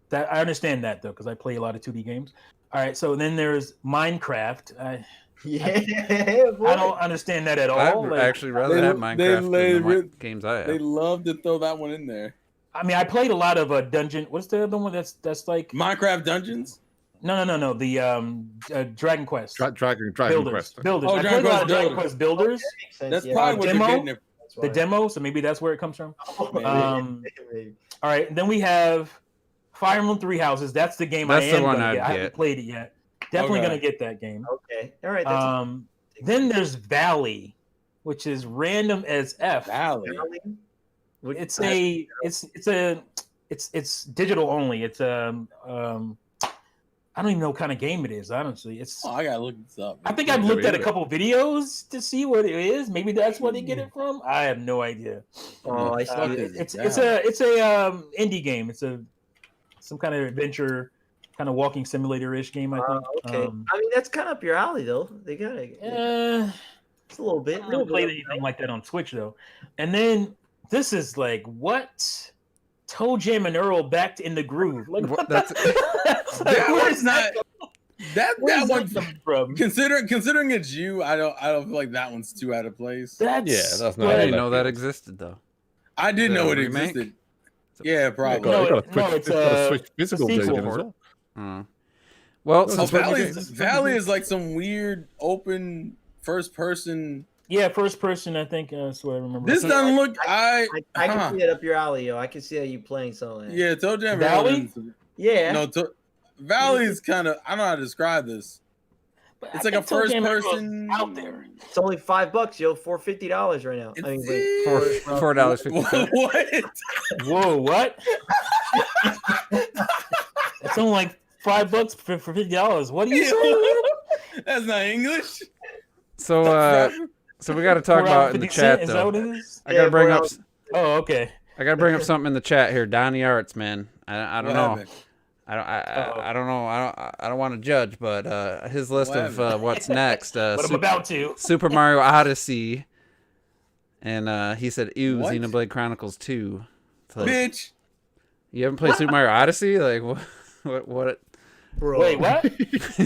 that I understand that though because I play a lot of 2D games. All right, so then there's Minecraft. I don't understand that at all. I'd actually rather have Minecraft than what games I have. They love to throw that one in there. I mean, I played a lot of Dungeon. What's the other one that's like Minecraft Dungeons? No. The Dragon Quest. Dragon Builders. Quest. Builders. I played a lot of Dragon Quest Builders. That's probably what you're getting it. The demo, so maybe that's where it comes from. All right, then we have Fire Emblem Three Houses. That's the game I haven't played it yet. Definitely gonna get that game. Okay. All right. Then there's Valley, which is random as F. Valley. It's digital only. It's I don't even know what kind of game it is, honestly. I gotta look this up. I think I've looked at a couple videos to see what it is. Maybe that's where they get it from. I have no idea. I see. It's a indie game. It's some kind of adventure, kind of walking simulator-ish game. I think. Okay. I mean, that's kind of up your alley, though. They got it. It's a little bit. I don't play anything like that on Switch, though. And then this is like what? Toe Jam and Earl back in the groove. Like that's where's not that one from? Considering it's you, I don't feel like that one's too out of place. That's not. I didn't know that existed though. I did know it existed. Yeah, probably. It's a Switch physical version as well. Well, Valley is like some weird open first person. Yeah, first person. I think that's what I remember. This doesn't look. I can see it up your alley, yo. I can see how you playing something. Yeah, Toe Jam Valley. Yeah. No, Valley is kind of. I don't know how to describe this. But it's like a first person out there. It's only $5, yo, for $50 right now. I mean, $4.50. What? Whoa, what? It's only like $5 for $50. What are you saying? That's not English. So we got to talk about in the chat, though. Is that what it is? I got to bring up. Oh, okay. I got to bring up something in the chat here. Donnie Arts, man. I don't know. I don't know. I don't want to judge, but his list of what's next. What I'm about to. Super Mario Odyssey, and he said, "Ew, Xenoblade Chronicles 2." Like, bitch, you haven't played Super Mario Odyssey? Like what? Bro. Wait, what?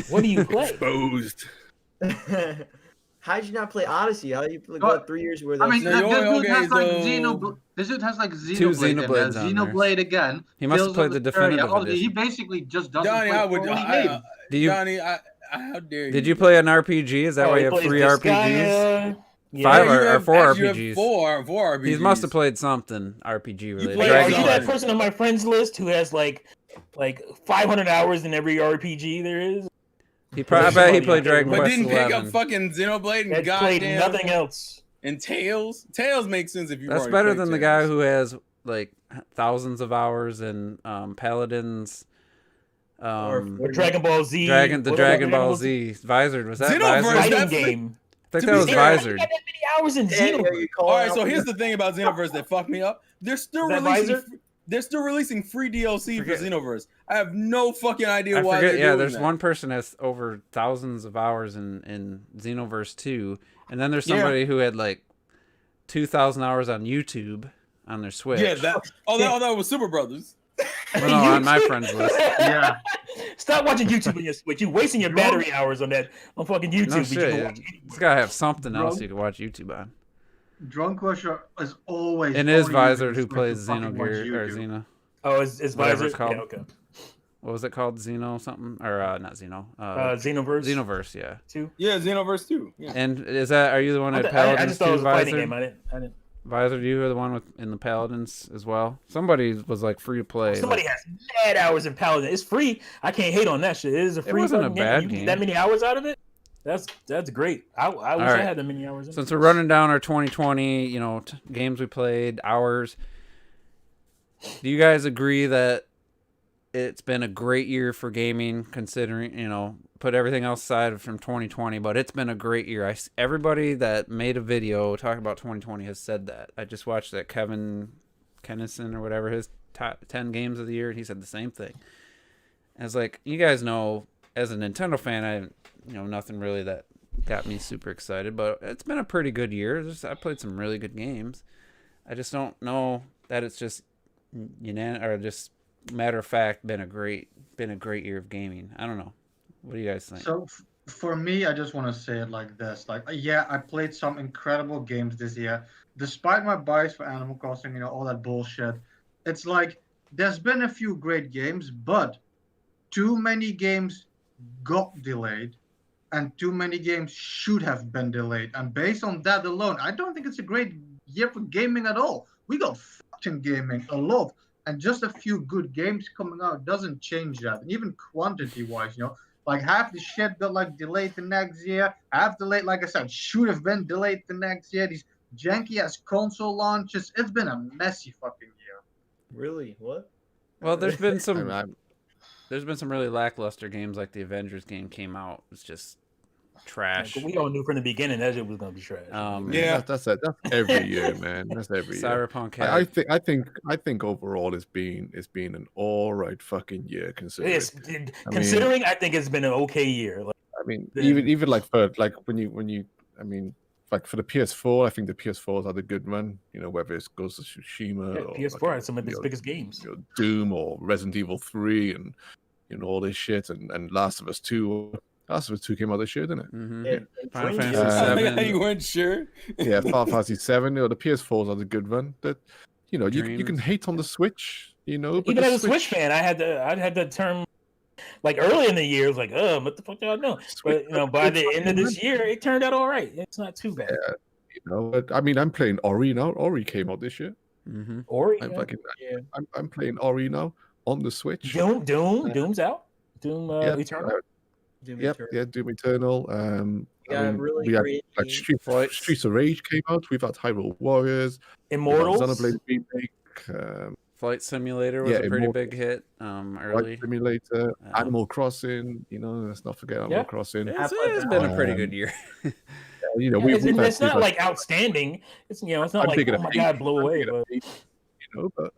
What do you play? Exposed. How did you not play Odyssey? How did you play 3 years worth? I mean, this dude has like Xenoblade. This dude has like Xenoblade. Xenoblade again. He must have played the definitive edition. He basically just doesn't Johnny, play Johnny, how dare you? Did you play an RPG? Is that why you have 3 RPGs? Five or 4 RPGs. Four RPGs. He must have played something RPG related. Are you that person on my friends list who has like 500 hours in every RPG there is? I bet he played Dragon Quest 11. But didn't pick up fucking Xenoblade and played nothing else. And Tales? Tales makes sense if you. That's better than the guy who has like thousands of hours in Paladins. Or Dragon Ball Z. Dragon Ball Z. Visored. Was that Visored? Game. I think that was Visored. That many hours in Xenoverse. All right, so here's the thing about Xenoverse that fucked me up. They're still releasing free DLC for Xenoverse. I have no fucking idea why they're doing that. There's one person that's over thousands of hours in Xenoverse 2, and then there's somebody who had like 2,000 hours on YouTube on their Switch. Yeah, that was Super Brothers. Well, no, on my friends list. Yeah. Stop watching YouTube on your Switch. You're wasting your battery hours on fucking YouTube. No shit. It's gotta have something else you can watch YouTube on. Drunk Russia is always. And it is Visor who plays Xenogear or Xeno. Oh, it's Visor. It's called. Yeah, okay. What was it called? Xeno something or not Xeno? Xenoverse. Xenoverse, yeah. 2. Yeah, Xenoverse 2. Yeah. And are you the one at Paladins? I just thought it was a Visor? fighting game. I didn't. Visor, you are the one in the Paladins as well. Somebody was like free to play. Somebody has mad hours in Paladin. It's free. I can't hate on that shit. It is a free. It wasn't a bad game. That many hours out of it. That's great. I wish I had that many hours. Since we're running down our 2020, games we played, hours. Do you guys agree that it's been a great year for gaming, considering, put everything else aside from 2020, but it's been a great year. Everybody that made a video talking about 2020 has said that. I just watched that Kevin Kennison or whatever, his top 10 games of the year, and he said the same thing. And it's like, you guys know, as a Nintendo fan, nothing really that got me super excited, but it's been a pretty good year. I played some really good games. I just don't know that it's just, just matter of fact, been a great year of gaming. I don't know. What do you guys think? So for me, I just want to say it like this: yeah, I played some incredible games this year, despite my bias for Animal Crossing, all that bullshit. It's like there's been a few great games, but too many games got delayed, and too many games should have been delayed. And based on that alone, I don't think it's a great year for gaming at all. We got fucking gaming a lot. And just a few good games coming out doesn't change that. And even quantity-wise, half the shit got delayed the next year. Half delayed, like I said, should have been delayed the next year. These janky-ass console launches. It's been a messy fucking year. Really? What? Well, there's been some really lackluster games, like the Avengers game came out. It's just trash. We all knew from the beginning that it was going to be trash. That's every year, man. That's every year. Cyberpunk. I think overall it's been an all right fucking year considering. I think it's been an okay year. Even for the PS4, I think the PS4s had a good run. Whether it goes to Tsushima or PS4 had some of its biggest games. Doom or Resident Evil 3 and all this shit and Last of Us 2. Last of Us 2 came out this year, didn't it? Mm-hmm. Yeah. Final Fantasy 7. You weren't sure? Yeah, Final Fantasy 7. The PS4s had a good run. That you can hate on the Switch. But even as a Switch fan, I had the term early in the year. It was like, what the fuck do I know? But by the end of this year, it turned out all right. It's not too bad. But I'm playing Ori now. Ori came out this year. Mm-hmm. Ori. I'm playing Ori now on the Switch. Doom's out. Doom Eternal. Doom Eternal. We had Streets of Rage came out. We've had Hyrule Warriors, Immortals, Xenoblade remake. Flight Simulator was a pretty big hit early. Flight Simulator, Animal Crossing. Let's not forget Animal Crossing. It's been a pretty good year. It's not outstanding. It's it's not like, oh my god, blow away. But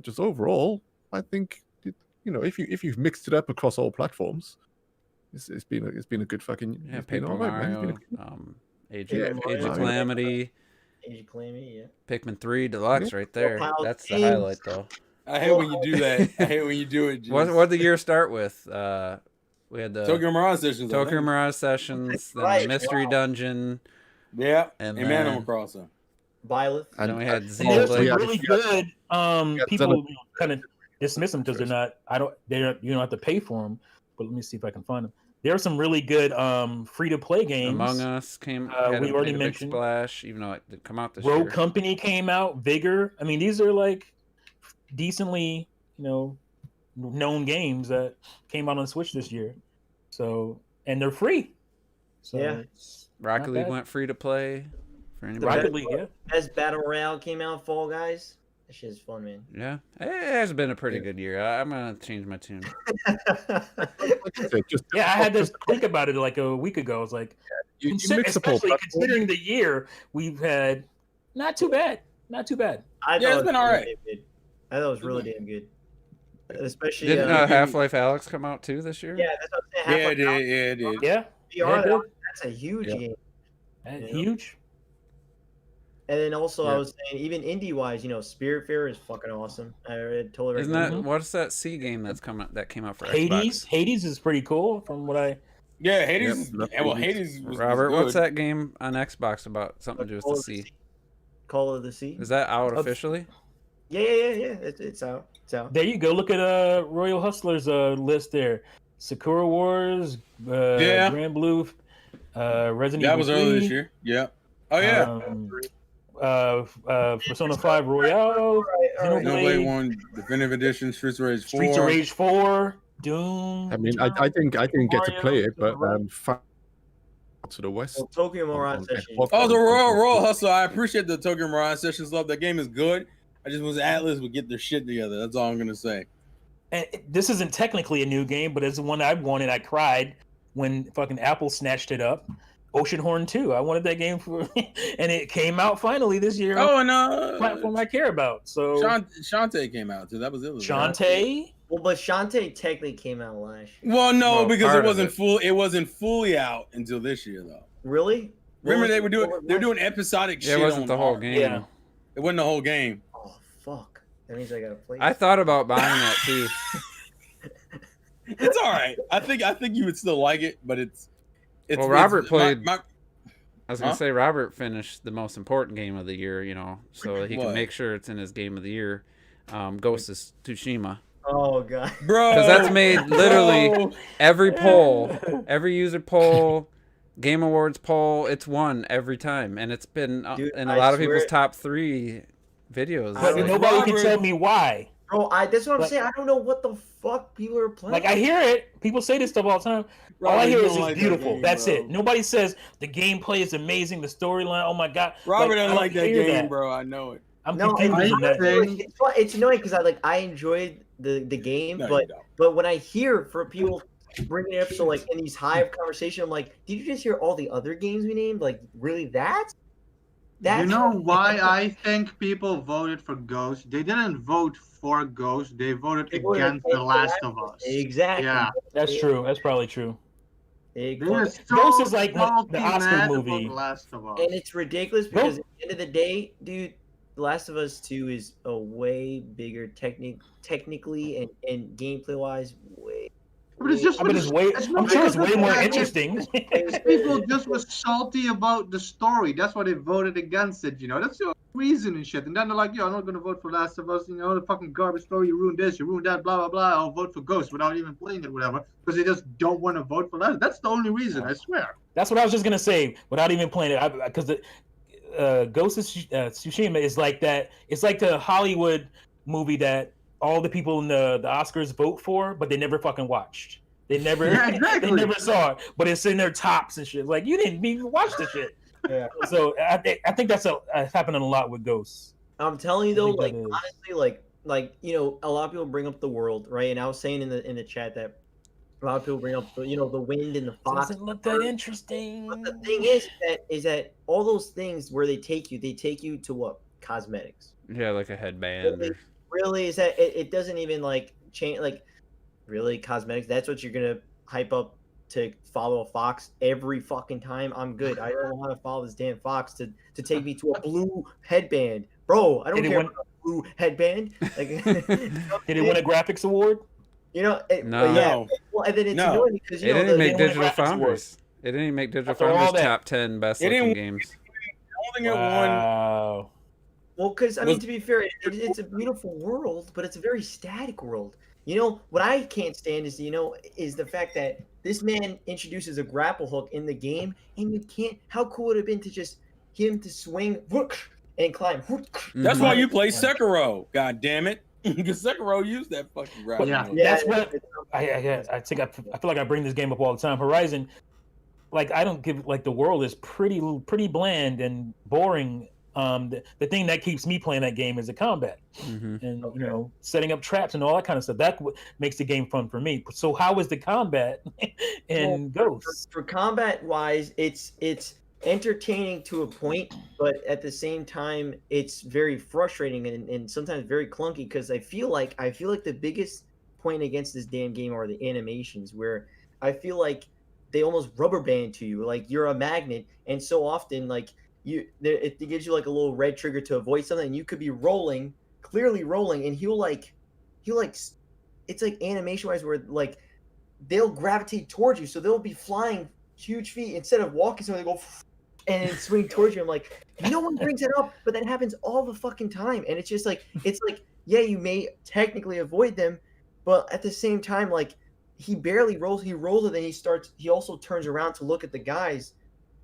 just overall, I think if you've mixed it up across all platforms, it's been a good fucking. Yeah, Paper Mario, Age of Calamity. Age of Calamity, yeah. Pikmin 3 Deluxe right there. That's the highlight, though. I hate when you do that. I hate when you do it. What did the year start with? We had the Tokyo Mirage Sessions. Then the Mystery Dungeon. Yeah, and Animal Crossing. Byleth. And then we had There's some really good people kind of dismiss them because they're not. You don't have to pay for them. But let me see if I can find them. There are some really good free to play games. Among Us came. We already mentioned Splash, even though it didn't come out this year. Rogue Company came out. Vigor. I mean, these are decently known games that came out on Switch this year. So and they're free. So yeah. Rocket League went free to play for anybody. Rocket League, yeah. Best Battle Royale came out. Fall Guys. That shit's fun, man. Yeah, it has been a pretty good year. I'm gonna change my tune. I had to think about it a week ago. I was like, especially considering the year we've had, not too bad. I thought it's been all right. I thought it was really damn good. Especially didn't Half-Life Alyx come out too this year? Yeah, that's what I'm saying. It did. Yeah, VR, that's a huge game. Huge. And then also I was saying, even indie wise, Spiritfarer is fucking awesome. I totally Isn't that what's that C game that came out for Hades? Xbox? Hades is pretty cool from what I. Yeah, Hades. Hades was Robert, good. what's that game on Xbox about? Something to do with the sea. Call of the Sea. Is that out officially? Yeah. It's out. It's out. There you go. Look at Royal Hustlers list there. Sakura Wars, Grand Blue, Resident Evil. That was earlier this year. Yeah. Oh yeah. Persona 5 Royale, Xenoblade 1 Definitive Edition, Streets of Rage 4, Doom. I mean, I didn't get to play it, but to the west. Well, Tokyo Mirage Session. Oh, the Royal Hustle. I appreciate the Tokyo Mirage Sessions love. That game is good. I just wish Atlas would get their shit together. That's all I'm gonna say. And this isn't technically a new game, but it's the one I wanted. I cried when fucking Apple snatched it up. Oceanhorn 2. I wanted that game and it came out finally this year. Oh, and platform I care about. So Shantae came out too. That was it. Shantae. Well, but Shantae technically came out last year. Well, no, because it wasn't full. It wasn't fully out until this year, though. Really? Remember they were doing episodic shit. It wasn't the whole game. Yeah. It wasn't the whole game. Oh fuck! That means I gotta play. I thought about buying that too. It's all right. I think you would still like it, but it's. Well, Robert played. I was gonna say Robert finished the most important game of the year, so he can make sure it's in his game of the year. Ghost of Tsushima. Oh god, bro! Because that's made literally every poll, every user poll, Game Awards poll. It's won every time, and it's been in a lot of people's top 3 videos. But nobody can tell me why. Bro, that's what I'm saying. I don't know what the fuck people are playing. Like I hear it. People say this stuff all the time. All I hear is it's beautiful. That's it. Nobody says the gameplay is amazing. The storyline. Oh my god. Robert doesn't like that game, bro. I know it. I'm confused. It's annoying because I enjoyed the game, but when I hear for people bringing it up, so like in these Hive conversation, I'm like, did you just hear all the other games we named? Like, really that? You know why I think people voted for Ghost? They didn't vote for Ghost. They voted against The Last of Us. Exactly. Yeah, that's true. That's probably true. Ghost is like the Oscar movie. The Last of Us. And it's ridiculous because at the end of the day, dude, The Last of Us 2 is a way bigger technically and gameplay wise, way. But it's just. I'm sure it's way more interesting. People just were salty about the story. That's why they voted against it. That's the reason and shit. And then they're like, "Yo, I'm not gonna vote for Last of Us. The fucking garbage story. You ruined this. You ruined that. Blah blah blah. I'll vote for Ghost without even playing it, whatever." Because they just don't want to vote for Last. That's the only reason. I swear. That's what I was just gonna say without even playing it. Because Ghost of Tsushima is like that. It's like the Hollywood movie that all the people in the Oscars vote for, but they never fucking watched. They never, they never saw it, but it's in their tops and shit. Like you didn't even watch the shit. Yeah. So I think that's happening a lot with Ghosts. I'm telling you though, like honestly, like a lot of people bring up the world, right? And I was saying in the chat that a lot of people bring up the wind and the fox. Doesn't look that interesting. But the thing is that all those things where they take you to what? Cosmetics. Yeah, like a headband. Really is that it doesn't even like change like really cosmetics. That's what you're gonna hype up to follow a fox every fucking time. I'm good. I don't want to follow this damn fox to take me to a blue headband, bro. I don't care about a blue headband. Like, did it win a graphics award? No. Yeah. Well, and then it's annoying because it didn't make Digital Founders. It didn't make Digital Founders top 10 best looking games. Wow. Well, because I mean, to be fair, it's a beautiful world, but it's a very static world. What I can't stand is the fact that this man introduces a grapple hook in the game, and you can't. How cool would it have been to just him to swing and climb? That's why you play Sekiro. God damn it, because Sekiro used that fucking grapple hook. That's what I think. I feel like I bring this game up all the time. Horizon, like I don't give like the world is pretty bland and boring. The thing that keeps me playing that game is the combat, and setting up traps and all that kind of stuff. That makes the game fun for me. So how is the combat in Ghosts? For combat wise, it's entertaining to a point, but at the same time, it's very frustrating and sometimes very clunky because I feel like the biggest point against this damn game are the animations, where I feel like they almost rubber band to you, like you're a magnet, and so often like it gives you like a little red trigger to avoid something, and you could be clearly rolling, and he'll it's like animation wise where like they'll gravitate towards you, so they'll be flying huge feet instead of walking somewhere. They go and swing towards you. I'm like, no one brings it up, but that happens all the fucking time, and it's just like yeah, you may technically avoid them, but at the same time, like he barely rolls. He rolls it, then he also turns around to look at the guys,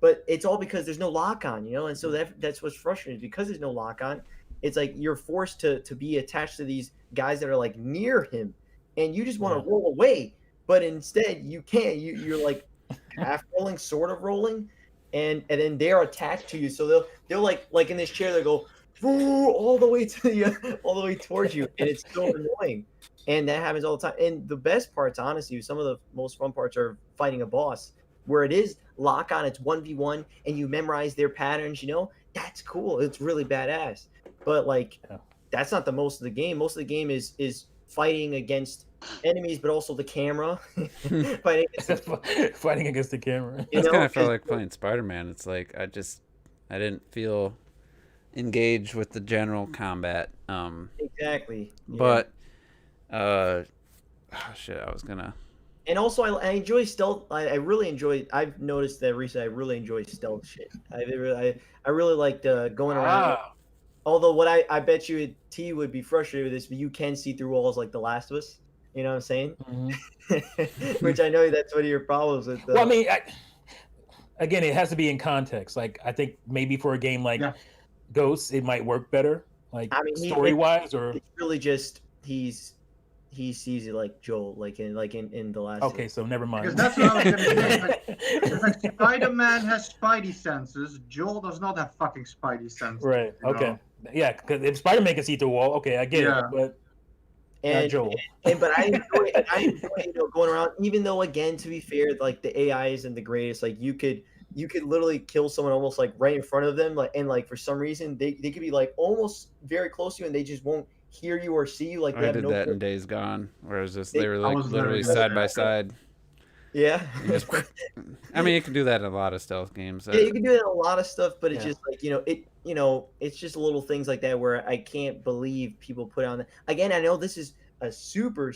but it's all because there's no lock on, and so that's what's frustrating, because there's no lock on. It's like you're forced to be attached to these guys that are like near him, and you just want to roll away, but instead you can't. You're like half rolling, sort of rolling, and then they're attached to you, so they'll like in this chair they go all the way towards you, and it's so annoying. And that happens all the time. And the best parts, honestly, some of the most fun parts are fighting a boss where it is lock on, it's 1v1, and you memorize their patterns. That's cool. It's really badass. But like that's not the most of the game. Most of the game is fighting against enemies, but also the camera. fighting against the camera. It's kind of felt like playing Spider-Man. It's like I didn't feel engaged with the general combat. Exactly. But shit, I was gonna. And also, I enjoy stealth. I really enjoy. I've noticed that recently. I really enjoy stealth shit. I really liked going around. Although what I bet you T would be frustrated with this, but you can see through walls like The Last of Us. You know what I'm saying? Mm-hmm. Which I know that's one of your problems with. Well, I mean, again, it has to be in context. Like, I think maybe for a game like Ghosts, it might work better. Like, story wise, or it's really just he sees it like Joel, like in The Last. Okay, so never mind. Because that's what I was gonna say. Like, Spider-Man has Spidey senses. Joel does not have fucking Spidey senses. Right. Okay. Yeah, because if Spider-Man can see through a wall, okay, I get it. But Joel. But I enjoy going around, even though, again, to be fair, like the AI isn't the greatest. Like you could literally kill someone almost like right in front of them, like, and like for some reason they could be like almost very close to you and they just won't hear you or see you. Like I did that in Days Gone, where it was just they were like literally side by side. Yeah. I mean, you can do that in a lot of stealth games. Yeah, you can do that in a lot of stuff, but it's just like, it's just little things like that where I can't believe people put on that. Again, I know this is a super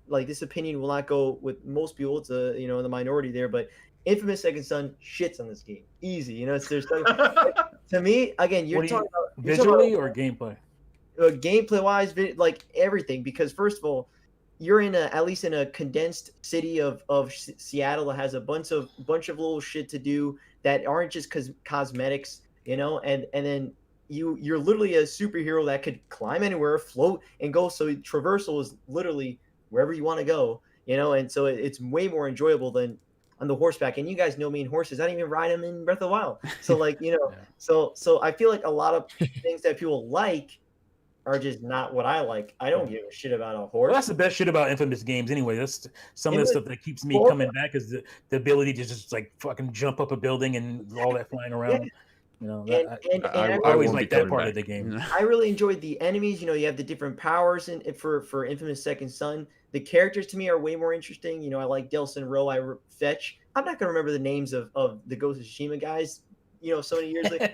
like this opinion will not go with most people. It's in the minority there, but Infamous Second Son shits on this game. Easy, there's to me, again, you're talking about visually or gameplay? Gameplay wise, like everything, because first of all, you're at least in a condensed city of Seattle that has a bunch of little shit to do that aren't just cosmetics, and then you're literally a superhero that could climb anywhere, float, and go. So traversal is literally wherever you want to go, and so it's way more enjoyable than on the horseback. And you guys know me and horses. I didn't even ride them in Breath of the Wild. So like, so I feel like a lot of things that people like are just not what I like. I don't give a shit about a horse. Well, that's the best shit about Infamous games anyway. That's some of the stuff that keeps me coming back is the ability to just like fucking jump up a building and all that flying around. I always like that part of the game. I really enjoyed the enemies. You have the different powers for Infamous Second Son. The characters to me are way more interesting. I like Delson Rowe. Fetch. I'm not gonna remember the names of the Ghost of Tsushima guys. So many years later.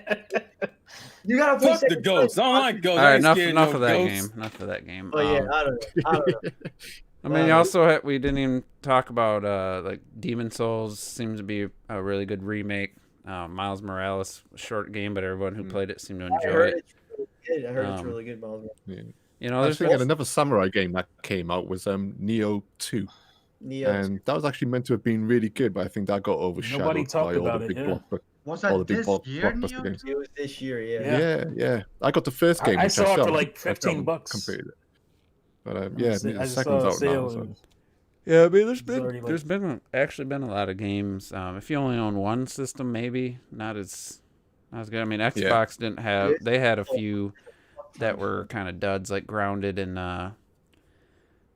You gotta play the Ghosts. I don't like Ghosts. All right, enough of that game. Enough of that game. Oh yeah, I don't know. I mean, also we didn't even talk about like Demon Souls. Seems to be a really good remake. Miles Morales, short game, but everyone who played it seemed to enjoy it. I heard it's really good, Miles. Yeah. I was thinking another samurai game that came out was Neo 2. And that was actually meant to have been really good, but I think that got overshadowed by all the big blockbusters. Was that this year, Neo? Games. It was this year, yeah. I got the first game. I saw it for like $15. Completed it. But the second one's out now. So. Yeah, I mean, there's actually been a lot of games. If you only own one system, maybe not as good. I mean, Xbox didn't have. They had a few that were kind of duds, like Grounded and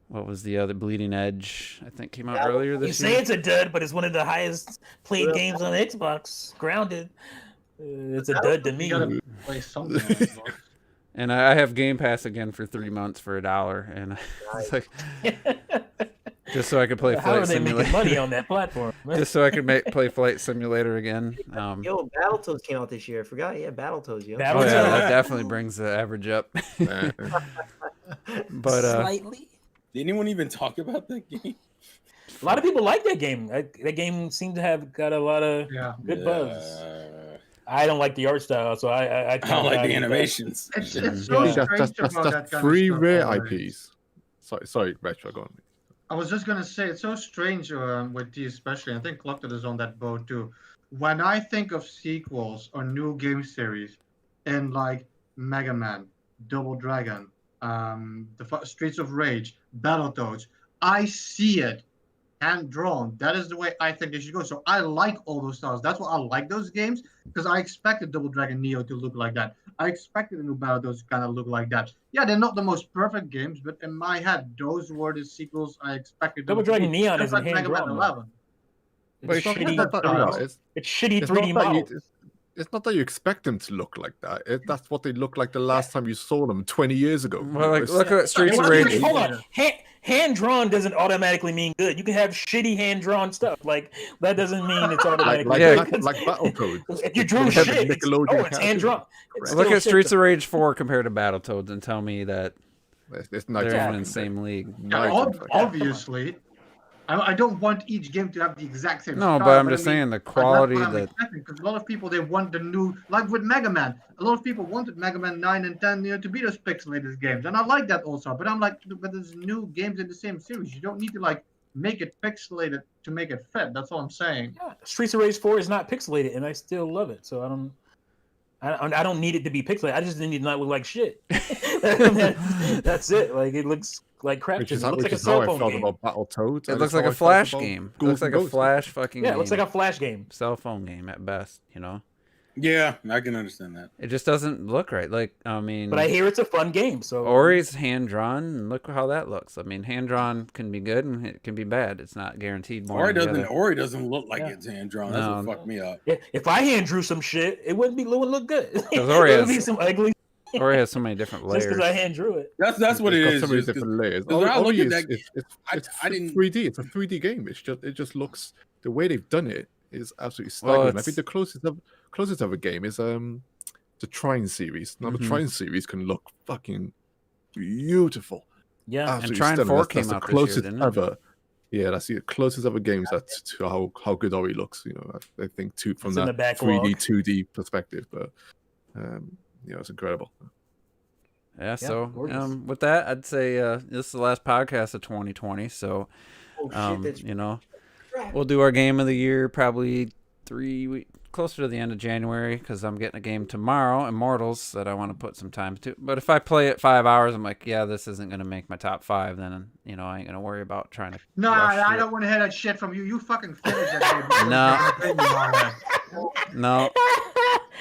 what was the other, Bleeding Edge? I think came out earlier this year. You say it's a dud, but it's one of the highest played games on Xbox. Grounded, it's a dud to me. You gotta play something. And I have Game Pass again for 3 months for $1, and it's like. Just so I could play How Flight are they Simulator. making money on that platform? Just so I could play Flight Simulator again. Yo, Battletoads came out this year. I forgot. Yeah, Battletoads. Yo. Oh yeah, that definitely brings the average up. But slightly. Did anyone even talk about that game? A lot of people like that game. That game seemed to have got a lot of good buzz. I don't like the art style, so I don't like the animations. It's so strange about that kind three of stuff rare always. IPs. Sorry, Retro, go on. I was just gonna say it's so strange with these, especially. I think Clucked is on that boat too. When I think of sequels or new game series, in like Mega Man, Double Dragon, the Streets of Rage, Battletoads, I see it hand drawn. That is the way I think they should go. So I like all those styles. That's why I like those games, because I expected Double Dragon Neo to look like that. I expected the new Battletoads to kind of look like that. Yeah, they're not the most perfect games, but in my head, those were the sequels I expected. Double Dragon Neon is like Mega Man 11. It's shitty 3D models. It's not that you expect them to look like that. That's what they looked like the last time you saw them 20 years ago. Well, like, look at Streets of Rage. Hold on. Hand-drawn doesn't automatically mean good. You can have shitty hand-drawn stuff. Like, that doesn't mean it's automatically good. Like Battletoads. If you drew shit, it's hand-drawn. Look at Streets of Rage 4 compared to Battletoads and tell me that it's they're even in the same league. Yeah, obviously. I don't want each game to have the exact same style. No, but I'm just saying the quality because a lot of people, they want the new, like with Mega Man, a lot of people wanted Mega Man 9 and 10 to be those pixelated games, and I like that also. But I'm like, but there's new games in the same series. You don't need to like make it pixelated to make it fit. That's all I'm saying. Yeah, Streets of Rage 4 is not pixelated, and I still love it. So I don't need it to be pixelated. I just need it to not look like shit. That's it. Like, it looks like crap. Which is it looks like a how I cell phone felt game. about Battletoads. It looks like a Flash game. It looks like a Flash fucking game. Yeah, it looks like a Flash game. Cell phone game at best, you know? Yeah, I can understand that. It just doesn't look right. Like, I mean... But I hear it's a fun game, so... Ori's hand-drawn, and look how that looks. I mean, hand-drawn can be good, and it can be bad. It's not guaranteed more. Ori doesn't look like it's hand-drawn. That's what fucked me up. Yeah, if I hand-drew some shit, it wouldn't look good. Because Ori it would be some ugly... Ori has so many different layers. Just because I hand-drew it. That's what it is. So many different layers. Ori is, it's 3D. It's a 3D game. It just looks... The way they've done it is absolutely staggering. Well, I think the closest of a game is the Trine series. Now the Trine series can look fucking beautiful. Yeah, absolutely and Trine 4 came out closest this year, didn't ever. Yeah, that's the closest ever games to how good Ori looks. You know, I think from that 3D 2D perspective, but it's incredible. Yeah. So with that, I'd say this is the last podcast of 2020. So we'll do our game of the year probably 3 weeks. Closer to the end of January, because I'm getting a game tomorrow, Immortals, that I want to put some time to. But if I play it 5 hours, I'm like, yeah, this isn't going to make my top 5, then, I ain't going to worry about trying to... No, I don't want to hear that shit from you. You fucking finish that game. No.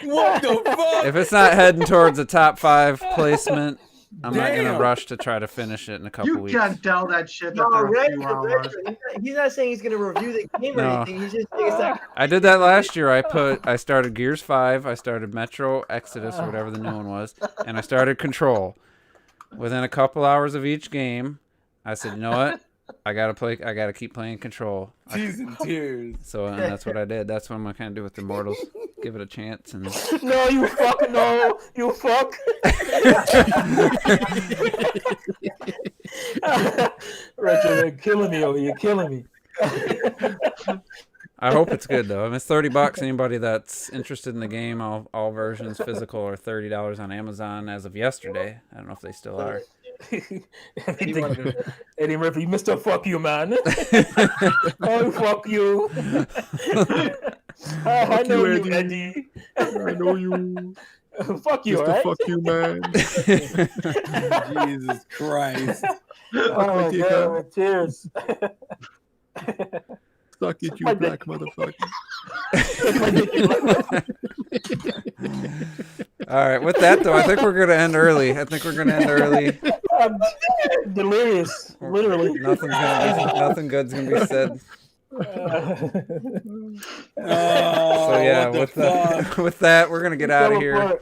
What the fuck? If it's not heading towards a top 5 placement, I'm not going to rush to try to finish it in a couple weeks. You can't tell that shit after a few hours. He's not saying he's going to review the game or anything. He's just saying I did that last year. I started Gears 5. I started Metro Exodus or whatever the new one was. And I started Control. Within a couple hours of each game, I said, you know what? I gotta keep playing Control. Tears and tears. So that's what I did. That's what I'm gonna kind of do with Immortals. Give it a chance. And no, you fuck. No, you fuck. Retro, you're killing me over. You're killing me. I hope it's good though. I mean, it's $30. Anybody that's interested in the game, all versions, physical, are $30 on Amazon as of yesterday. I don't know if they still are. Eddie Murphy, Mr. Fuck you, man. Oh, fuck you. I know you, Eddie. I know you. Fuck you, Mr. right? Fuck you, man. Jesus Christ. Oh my God, cheers. Suck it, you black motherfucker. All right, with that though, I think we're gonna end early. I'm delirious, literally. Nothing good's gonna be said. So yeah, with that, we're gonna get out of here.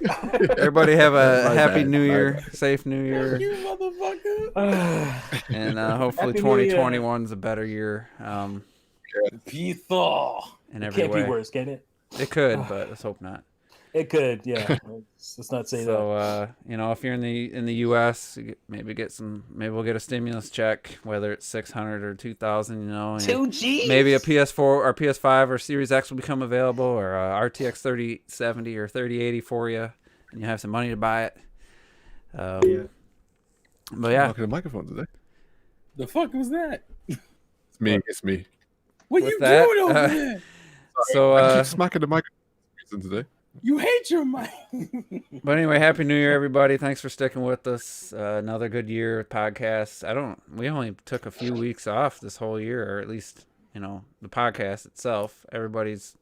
Everybody have a happy New Year, safe New Year. You motherfucker. And hopefully 2021 is a better year. Peace. In every Can't way. be worse, can it? It could, but let's hope not. It could, yeah. Let's not say that. So, if you're in the U.S., maybe we'll get a stimulus check, whether it's 600 or 2,000. You know, 2G. Maybe a PS4 or PS5 or Series X will become available, or RTX 3070 or 3080 for you, and you have some money to buy it. But yeah, knocking the microphone today. The fuck was that? It's me. What you doing over there? So I keep smacking the microphone today. You hate your mic. But anyway, happy New Year, everybody! Thanks for sticking with us. Another good year of podcasts. We only took a few weeks off this whole year, or at least the podcast itself. Everybody's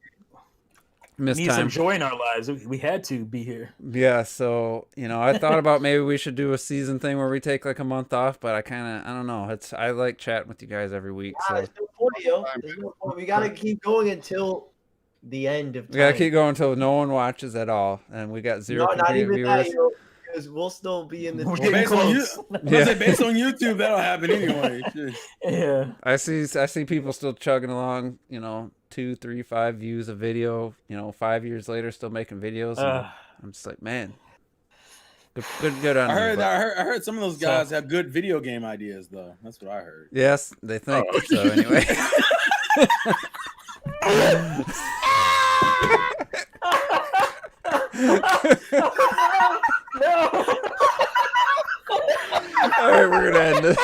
missed Need time. some joy in our lives. We had to be here. Yeah, so I thought about maybe we should do a season thing where we take like a month off, but I don't know. I like chatting with you guys every week. So there's no point, yo. There's no point. We gotta keep going until the end of time. We gotta keep going until no one watches at all, and we got zero not even viewers. that, because we'll still be in the. Based on YouTube, that'll happen anyway. Yeah, I see people still chugging along. 2, 3, 5 views a video. 5 years later, still making videos. And I'm just like, man, good on. I heard some of those guys have good video game ideas, though. That's what I heard. Yes, they think so. Anyway. No. All right, we're gonna end this.